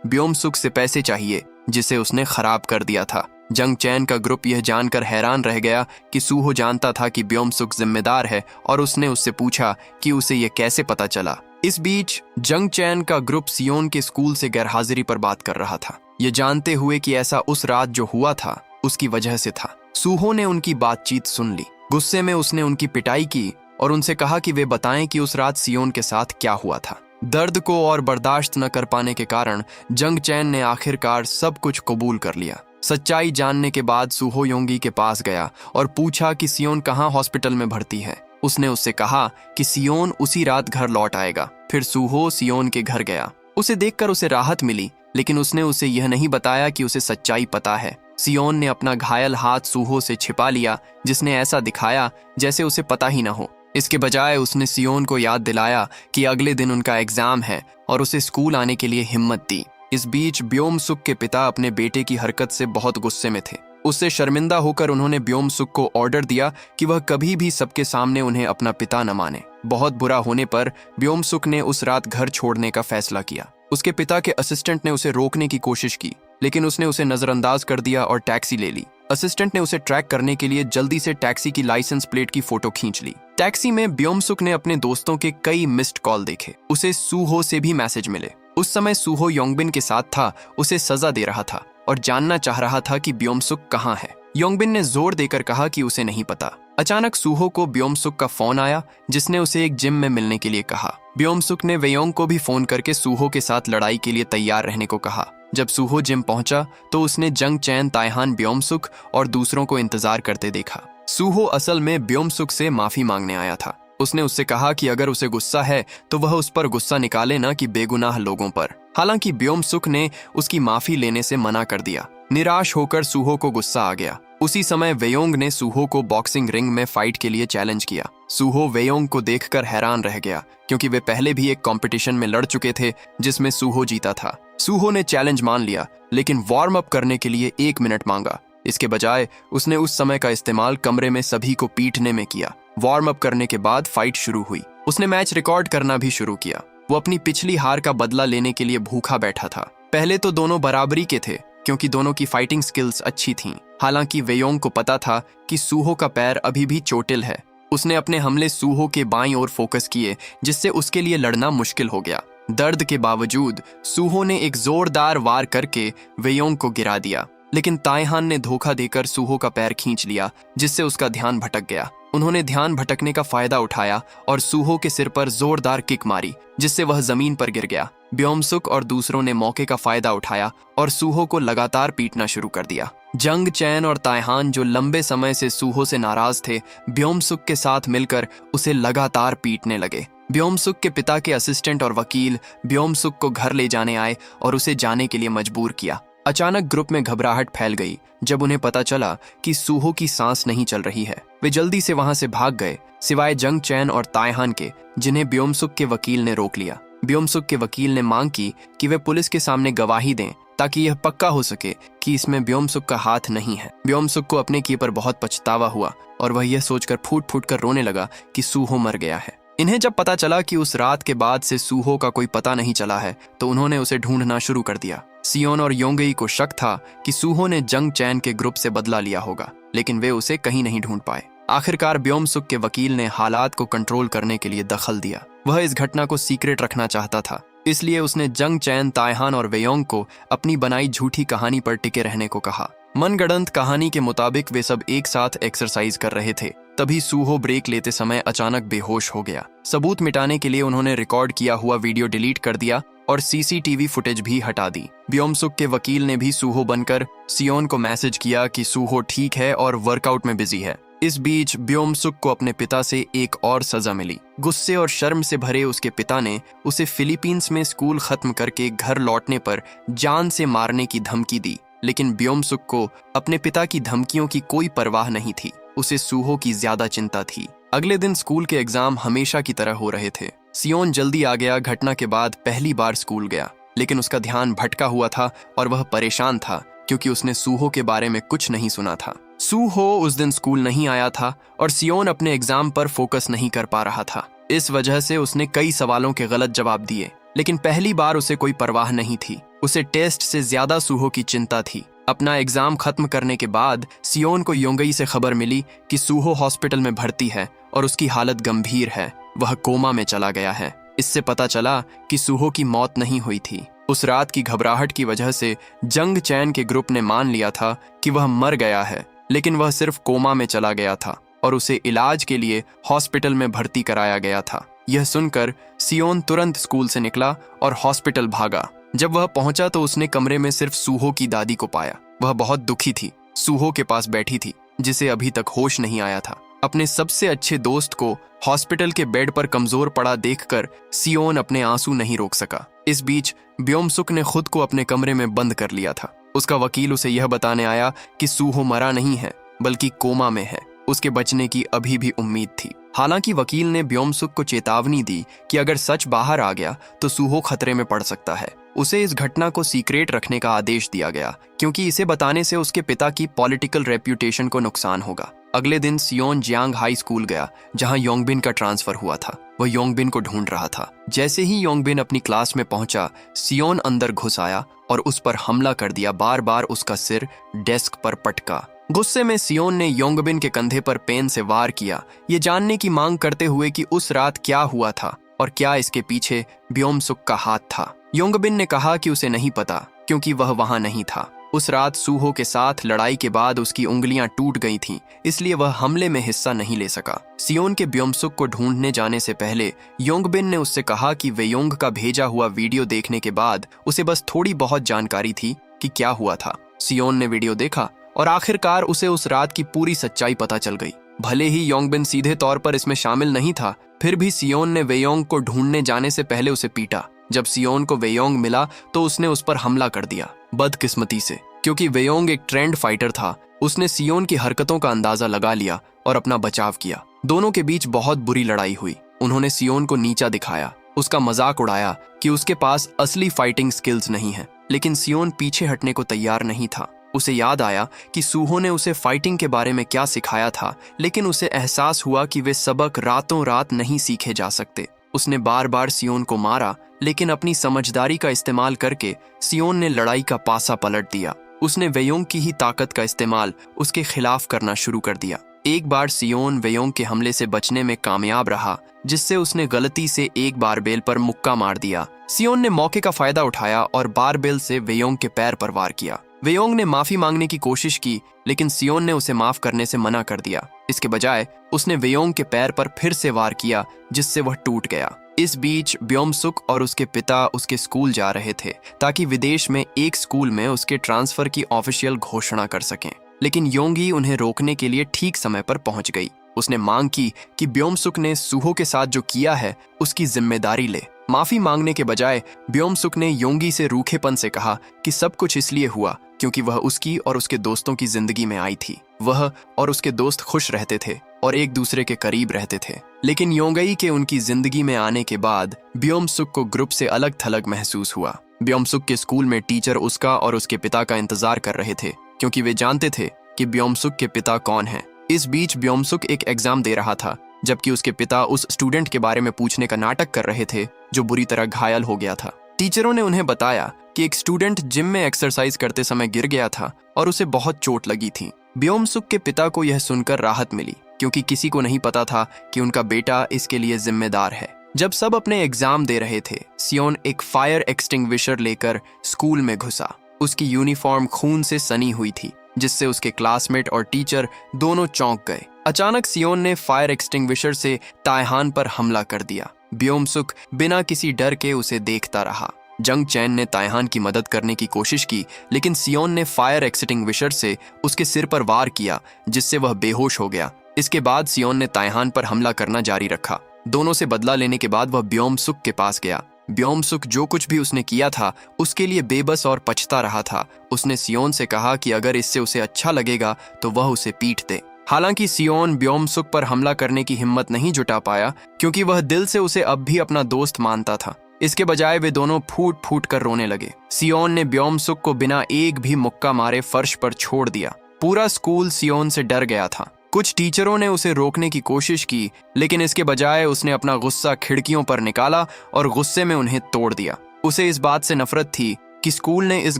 ब्योमसुक से पैसे चाहिए, जिसे उसने खराब कर दिया था। जंग चैन का ग्रुप यह जानकर हैरान रह गया कि सूहो जानता था कि ब्योमसुक जिम्मेदार है और उसने उससे पूछा कि उसे यह कैसे पता चला। इस बीच जंग चैन का ग्रुप सियोन के स्कूल से गैरहाजिरी पर बात कर रहा था, ये जानते हुए कि ऐसा उस रात जो हुआ था उसकी वजह से था। सूहो ने उनकी बातचीत सुन ली। गुस्से में उसने उनकी पिटाई की और उनसे कहा कि वे बताएं कि उस रात सियोन के साथ क्या हुआ था। दर्द को और बर्दाश्त न कर पाने के कारण जंग चैन ने आखिरकार सब कुछ कबूल कर लिया। सच्चाई जानने के बाद सूहो योंगी के पास गया और पूछा कि सियोन कहाँ हॉस्पिटल में भर्ती है। उसने उससे कहा कि सियोन उसी रात घर लौट आएगा। फिर सूहो सियोन के घर गया। उसे देखकर उसे राहत मिली, लेकिन उसने उसे यह नहीं बताया कि उसे सच्चाई पता है। सियोन ने अपना घायल हाथ सूहो से छिपा लिया, जिसने ऐसा दिखाया जैसे उसे पता ही न हो। इसके बजाय उसने सियोन को याद दिलाया कि अगले दिन उनका एग्जाम है और उसे स्कूल आने के लिए हिम्मत दी। इस बीच ब्योमसुक के पिता अपने बेटे की हरकत से बहुत गुस्से में थे। उससे शर्मिंदा होकर उन्होंने ब्योमसुक को ऑर्डर दिया कि वह कभी भी सबके सामने उन्हें अपना पिता न माने। बहुत बुरा होने पर ब्योमसुक ने उस रात घर छोड़ने का फैसला किया। उसके पिता के असिस्टेंट ने उसे रोकने की कोशिश की, लेकिन उसने उसे नजरअंदाज कर दिया और टैक्सी ले ली। असिस्टेंट ने उसे ट्रैक करने के लिए जल्दी से टैक्सी की लाइसेंस प्लेट की फोटो खींच ली। टैक्सी में ब्योमसुक ने अपने दोस्तों के कई मिस्ड कॉल देखे। उसे सूहो से भी मैसेज मिले। उस समय सूहो योंगबिन के साथ था, उसे सजा दे रहा था और जानना चाह रहा था कि ब्योमसुक कहाँ है। योंगबिन ने जोर देकर कहा कि उसे नहीं पता। अचानक सूहो को ब्योमसुक का फोन आया, जिसने उसे एक जिम में मिलने के लिए कहा। ब्योमसुक ने वेयोंग को भी फोन करके सूहो के साथ लड़ाई के लिए तैयार रहने को कहा। जब सूहो जिम पहुंचा तो उसने जंग चैन, ताइहान, ब्योमसुक और दूसरों को इंतजार करते देखा। सूहो असल में ब्योमसुक से माफी मांगने आया था। उसने उससे कहा कि अगर उसे गुस्सा है तो वह उस पर गुस्सा निकाले, ना कि बेगुनाह लोगों पर। हालांकि ब्योमसुक ने उसकी माफी लेने से मना कर दिया। निराश होकर सूहो को गुस्सा आ गया। उसी समय वेयोंग ने सूहो को बॉक्सिंग रिंग में फाइट के लिए चैलेंज किया। सूहो वेयोंग को देखकर हैरान रह गया, क्योंकि वे पहले भी एक कंपटीशन में लड़ चुके थे जिसमें सूहो जीता था। सूहो ने चैलेंज मान लिया, लेकिन वार्म अप करने के लिए 1 मिनट मांगा। इसके बजाय उसने उस समय का इस्तेमाल कमरे में सभी को पीटने में किया। वार्म अप करने के बाद फाइट शुरू हुई। उसने मैच रिकॉर्ड करना भी शुरू किया। वो अपनी पिछली हार का बदला लेने के लिए भूखा बैठा था। पहले तो दोनों बराबरी के थे, क्योंकि दोनों की फाइटिंग स्किल्स अच्छी थीं। हालांकि वेयोंग को पता था कि सूहो का पैर अभी भी चोटिल है। उसने अपने हमले सूहो के बाईं ओर फोकस किए, जिससे उसके लिए लड़ना मुश्किल हो गया। दर्द के बावजूद सूहो ने एक जोरदार वार करके वेयोंग को गिरा दिया, लेकिन ताइहान ने धोखा देकर सूहो का पैर खींच लिया, जिससे उसका ध्यान भटक गया। उन्होंने ध्यान भटकने का फायदा उठाया और सूहो के सिर पर जोरदार किक मारी, जिससे वह जमीन पर गिर गया। ब्योमसुक और दूसरों ने मौके का फायदा उठाया और सूहो को लगातार पीटना शुरू कर दिया। जंग चैन और ताइहान, जो लंबे समय से सूहो से नाराज थे, ब्योमसुक के साथ मिलकर उसे लगातार पीटने लगे। ब्योमसुक के पिता के असिस्टेंट और वकील ब्योमसुक को घर ले जाने आए और उसे जाने के लिए मजबूर किया। अचानक ग्रुप में घबराहट फैल गई जब उन्हें पता चला कि सूहो की सांस नहीं चल रही है। वे जल्दी से वहां से भाग गए, सिवाय जंग चैन और ताइहान के, जिन्हें ब्योमसुक के वकील ने रोक लिया। ब्योमसुक के वकील ने मांग की कि वे पुलिस के सामने गवाही दें, ताकि यह पक्का हो सके कि इसमें ब्योमसुक का हाथ नहीं है। ब्योमसुक को अपने किए पर बहुत पछतावा हुआ और वह यह सोचकर फूट फूट कर रोने लगा कि सूहो मर गया है। इन्हें जब पता चला कि उस रात के बाद से सूहो का कोई पता नहीं चला है, तो उन्होंने उसे ढूंढना शुरू कर दिया। सियोन और योंगई को शक था कि सूहो ने जंग चैन के ग्रुप से बदला लिया होगा, लेकिन वे उसे कहीं नहीं ढूंढ पाए। आखिरकार ब्योमसुक के वकील ने हालात को कंट्रोल करने के लिए दखल दिया। वह इस घटना को सीक्रेट रखना चाहता था, इसलिए उसने जंग चैन, ताइहान और वेयोंग को अपनी बनाई झूठी कहानी पर टिके रहने को कहा। मनगढ़ंत कहानी के मुताबिक वे सब एक साथ एक्सरसाइज कर रहे थे। तभी सूहो ब्रेक लेते समय अचानक बेहोश हो गया। सबूत मिटाने के लिए उन्होंने रिकॉर्ड किया हुआ वीडियो डिलीट कर दिया और सीसीटीवी फुटेज भी हटा दी। ब्योमसुक के वकील ने भी सूहो बनकर सियोन को मैसेज किया कि सूहो ठीक है और वर्कआउट में बिजी है। इस बीच ब्योम-सुक को अपने पिता से एक और सजा मिली। गुस्से और शर्म से भरे उसके पिता ने उसे फिलीपींस में स्कूल खत्म करके घर लौटने पर जान से मारने की धमकी दी, लेकिन ब्योम-सुक को अपने पिता की धमकियों की कोई परवाह नहीं थी। उसे सूहो की ज्यादा चिंता थी। अगले दिन स्कूल के एग्जाम हमेशा की तरह हो रहे थे। सियोन जल्दी आ गया। घटना के बाद पहली बार स्कूल गया, लेकिन उसका ध्यान भटका हुआ था और वह परेशान था क्योंकि उसने सूहो के बारे में कुछ नहीं सुना था। सूहो उस दिन स्कूल नहीं आया था और सियोन अपने एग्जाम पर फोकस नहीं कर पा रहा था। इस वजह से उसने कई सवालों के गलत जवाब दिए, लेकिन पहली बार उसे कोई परवाह नहीं थी। उसे टेस्ट से ज्यादा सूहो की चिंता थी। अपना एग्जाम खत्म करने के बाद सियोन को योंगई से खबर मिली कि सूहो हॉस्पिटल में भर्ती है और उसकी हालत गंभीर है। वह कोमा में चला गया है। इससे पता चला कि सूहो की मौत नहीं हुई थी। उस रात की घबराहट की वजह से जंग चैन के ग्रुप ने मान लिया था कि वह मर गया है, लेकिन वह सिर्फ कोमा में चला गया था और उसे इलाज के लिए हॉस्पिटल में भर्ती कराया गया था। यह सुनकर सियोन तुरंत स्कूल से निकला और हॉस्पिटल भागा। जब वह पहुंचा तो उसने कमरे में सिर्फ सूहो की दादी को पाया। वह बहुत दुखी थी। सूहो के पास बैठी थी, जिसे अभी तक होश नहीं आया था। अपने सबसे अच्छे दोस्त को हॉस्पिटल के बेड पर कमजोर पड़ा देखकर सियोन अपने आंसू नहीं रोक सका। इस बीच ब्योम-सुक ने खुद को अपने कमरे में बंद कर लिया था। उसका वकील उसे यह बताने आया कि सूहो मरा नहीं है, बल्कि कोमा में है। उसके बचने की अभी भी उम्मीद थी। हालांकि वकील ने ब्योम-सुक को चेतावनी दी कि अगर सच बाहर आ गया तो सूहो खतरे में पड़ सकता है। उसे इस घटना को सीक्रेट रखने का आदेश दिया गया, क्योंकि इसे बताने से उसके पिता की पॉलिटिकल रेप्यूटेशन को नुकसान होगा। अगले दिन सियोन जियांग हाई स्कूल गया, जहां योंगबिन का ट्रांसफर हुआ था। वह योंगबिन को ढूंढ रहा था। जैसे ही योंगबिन अपनी क्लास में पहुंचा, सियोन अंदर घुस आया और उस पर हमला कर दिया। बार बार उसका सिर डेस्क पर पटका। गुस्से में सियोन ने योंगबिन के कंधे पर पेन से वार किया, ये जानने की मांग करते हुए कि उस रात क्या हुआ था और क्या इसके पीछे ब्योम-सुक का हाथ था। योंगबिन ने कहा कि उसे नहीं पता, क्योंकि वह वहां नहीं था। उस रात सूहो के साथ लड़ाई के बाद उसकी उंगलियां टूट गई थीं, इसलिए वह हमले में हिस्सा नहीं ले सका। सियोन के ब्योम-सुक को ढूंढने जाने से पहले योंगबिन ने उससे कहा कि वेयोंग का भेजा हुआ वीडियो देखने के बाद उसे बस थोड़ी बहुत जानकारी थी कि क्या हुआ था। सियोन ने वीडियो देखा और आखिरकार उसे उस रात की पूरी सच्चाई पता चल गई। भले ही योंगबिन सीधे तौर पर इसमें शामिल नहीं था, फिर भी सियोन ने वेयोंग को ढूंढने जाने से पहले उसे पीटा। जब सियोन को वेयोंग मिला तो उसने उस पर हमला कर दिया। बदकिस्मती से, क्योंकि वेयोंग एक ट्रेंड फाइटर था, उसने सियोन की हरकतों का अंदाजा लगा लिया और अपना बचाव किया। दोनों के बीच बहुत बुरी लड़ाई हुई। उन्होंने सियोन को नीचा दिखाया, उसका मजाक उड़ाया कि उसके पास असली फाइटिंग स्किल्स नहीं है। लेकिन सियोन पीछे हटने को तैयार नहीं था। उसे याद आया कि सूहो ने उसे फाइटिंग के बारे में क्या सिखाया था, लेकिन उसे एहसास हुआ कि वे सबक रातों रात नहीं सीखे जा सकते। उसने बार बार सियोन को मारा, लेकिन अपनी समझदारी का इस्तेमाल करके सियोन ने लड़ाई का पासा पलट दिया। उसने वेयोंग की ही ताकत का इस्तेमाल उसके खिलाफ करना शुरू कर दिया। एक बार सियोन वेयोंग के हमले से बचने में कामयाब रहा, जिससे उसने गलती से एक बारबेल पर मुक्का मार दिया। सियोन ने मौके का फायदा उठाया और बारबेल से वेयोंग के पैर पर वार किया। वेयोंग ने माफी मांगने की कोशिश की, लेकिन सियोन ने उसे माफ करने से मना कर दिया। इसके बजाय उसने वेयोंग के पैर पर फिर से वार किया, जिससे वह टूट गया। इस बीच ब्योम-सुक और उसके पिता उसके स्कूल जा रहे थे, ताकि विदेश में एक स्कूल में उसके ट्रांसफर की ऑफिशियल घोषणा कर सकें। लेकिन योंगी उन्हें रोकने के लिए ठीक समय पर पहुंच गई। उसने मांग की कि ब्योम-सुक ने सूहो के साथ जो किया है उसकी जिम्मेदारी ले। माफी मांगने के बजाय ब्योम-सुक ने योंगी से रूखेपन से कहा कि सब कुछ इसलिए हुआ क्योंकि वह उसकी और उसके दोस्तों की जिंदगी में आई थी। वह और उसके दोस्त खुश रहते थे और एक दूसरे के करीब रहते थे। लेकिन योंगई के उनकी जिंदगी में आने के बाद ब्योम-सुक को ग्रुप से अलग थलग महसूस हुआ। ब्योम-सुक के स्कूल में टीचर उसका और उसके पिता का इंतजार कर रहे थे, क्योंकि वे जानते थे कि ब्योम-सुक के पिता कौन हैं। इस बीच ब्योम-सुक एक एग्जाम दे रहा था, जबकि उसके पिता उस स्टूडेंट के बारे में पूछने का नाटक कर रहे थे जो बुरी तरह घायल हो गया था। टीचरों ने उन्हें बताया कि एक स्टूडेंट जिम में एक्सरसाइज करते समय गिर गया था और उसे बहुत चोट लगी थी। ब्योम-सुक के पिता को यह सुनकर राहत मिली, क्योंकि किसी को नहीं पता था कि उनका बेटा इसके लिए जिम्मेदार है। जब सब अपने एग्जाम दे रहे थे, सियोन एक फायर एक्सटिंग्विशर लेकर स्कूल में घुसा। उसकी यूनिफॉर्म खून से सनी हुई थी, जिससे उसके क्लासमेट और टीचर दोनों चौंक गए। अचानक सियोन ने फायर एक्सटिंग्विशर से तायहान पर हमला कर दिया। ब्योम-सुक बिना किसी डर के उसे देखता रहा। जंग चैन ने तायहान की मदद करने की कोशिश की, लेकिन सियोन ने फायर एक्सटिंग्विशर से उसके सिर पर वार किया, जिससे वह बेहोश हो गया। इसके बाद सियोन ने ताइहान पर हमला करना जारी रखा। दोनों से बदला लेने के बाद वह ब्योम-सुक के पास गया। ब्योम-सुक जो कुछ भी उसने किया था उसके लिए बेबस और पछता रहा था। उसने सियोन से कहा कि अगर इससे उसे अच्छा लगेगा तो वह उसे पीट दे। हालांकि सियोन ब्योम-सुक पर हमला करने की हिम्मत नहीं जुटा पाया, क्योंकि वह दिल से उसे अब भी अपना दोस्त मानता था। इसके बजाय वे दोनों फूट फूट कर रोने लगे। सियोन ने ब्योम-सुक को बिना एक भी मुक्का मारे फर्श पर छोड़ दिया। पूरा स्कूल सियोन से डर गया था। कुछ टीचरों ने उसे रोकने की कोशिश की, लेकिन इसके बजाय उसने अपना गुस्सा खिड़कियों पर निकाला और गुस्से में उन्हें तोड़ दिया। उसे इस बात से नफरत थी कि स्कूल ने इस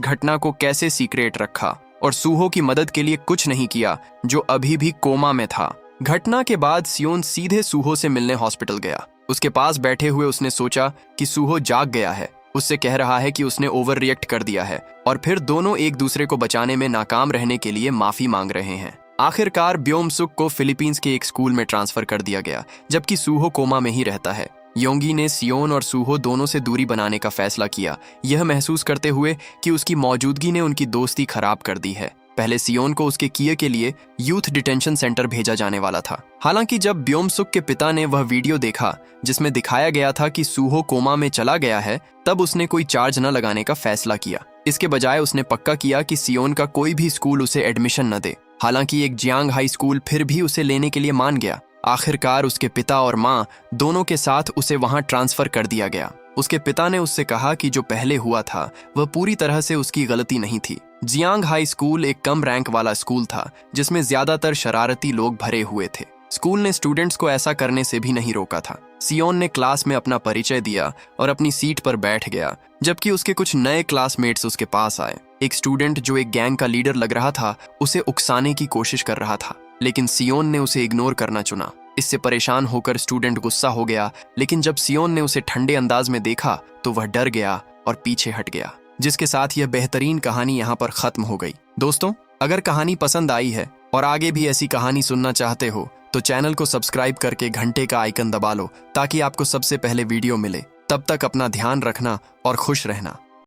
घटना को कैसे सीक्रेट रखा और सूहो की मदद के लिए कुछ नहीं किया, जो अभी भी कोमा में था। घटना के बाद सियोन सीधे सूहो से मिलने हॉस्पिटल गया। उसके पास बैठे हुए उसने सोचा कि सूहो जाग गया है, उससे कह रहा है कि उसने ओवर रिएक्ट कर दिया है, और फिर दोनों एक दूसरे को बचाने में नाकाम रहने के लिए माफी मांग रहे हैं। आखिरकार ब्योम-सुक को फिलीपींस के एक स्कूल में ट्रांसफर कर दिया गया, जबकि सूहो कोमा में ही रहता है। योंगी ने सियोन और सूहो दोनों से दूरी बनाने का फैसला किया, यह महसूस करते हुए कि उसकी मौजूदगी ने उनकी दोस्ती खराब कर दी है। पहले सियोन को उसके किए के लिए यूथ डिटेंशन सेंटर भेजा जाने वाला था। हालांकि जब ब्योम-सुक के पिता ने वह वीडियो देखा जिसमें दिखाया गया था कि सूहो कोमा में चला गया है, तब उसने कोई चार्ज न लगाने का फैसला किया। इसके बजाय उसने पक्का किया कि सियोन का कोई भी स्कूल उसे एडमिशन न दे। हालांकि एक जियांग हाई स्कूल फिर भी उसे लेने के लिए मान गया। आखिरकार उसके पिता और माँ दोनों के साथ उसे वहां ट्रांसफर कर दिया गया। उसके पिता ने उससे कहा कि जो पहले हुआ था वह पूरी तरह से उसकी गलती नहीं थी। जियांग हाई स्कूल एक कम रैंक वाला स्कूल था, जिसमें ज्यादातर शरारती लोग भरे हुए थे। स्कूल ने स्टूडेंट्स को ऐसा करने से भी नहीं रोका था। सियोन ने क्लास में अपना परिचय दिया और अपनी सीट पर बैठ गया, जबकि उसके कुछ नए क्लासमेट्स उसके पास आए। एक स्टूडेंट जो एक गैंग का लीडर लग रहा था उसे उकसाने की कोशिश कर रहा था, लेकिन सियोन ने उसे इग्नोर करना चुना। इससे परेशान होकर स्टूडेंट गुस्सा हो गया, लेकिन जब सियोन ने उसे ठंडे अंदाज में देखा तो वह डर गया और पीछे हट गया, जिसके साथ यह बेहतरीन कहानी यहाँ पर खत्म हो गई। दोस्तों, अगर कहानी पसंद आई है और आगे भी ऐसी कहानी सुनना चाहते हो तो चैनल को सब्सक्राइब करके घंटे का आइकन दबा लो, ताकि आपको सबसे पहले वीडियो मिले। तब तक अपना ध्यान रखना और खुश रहना।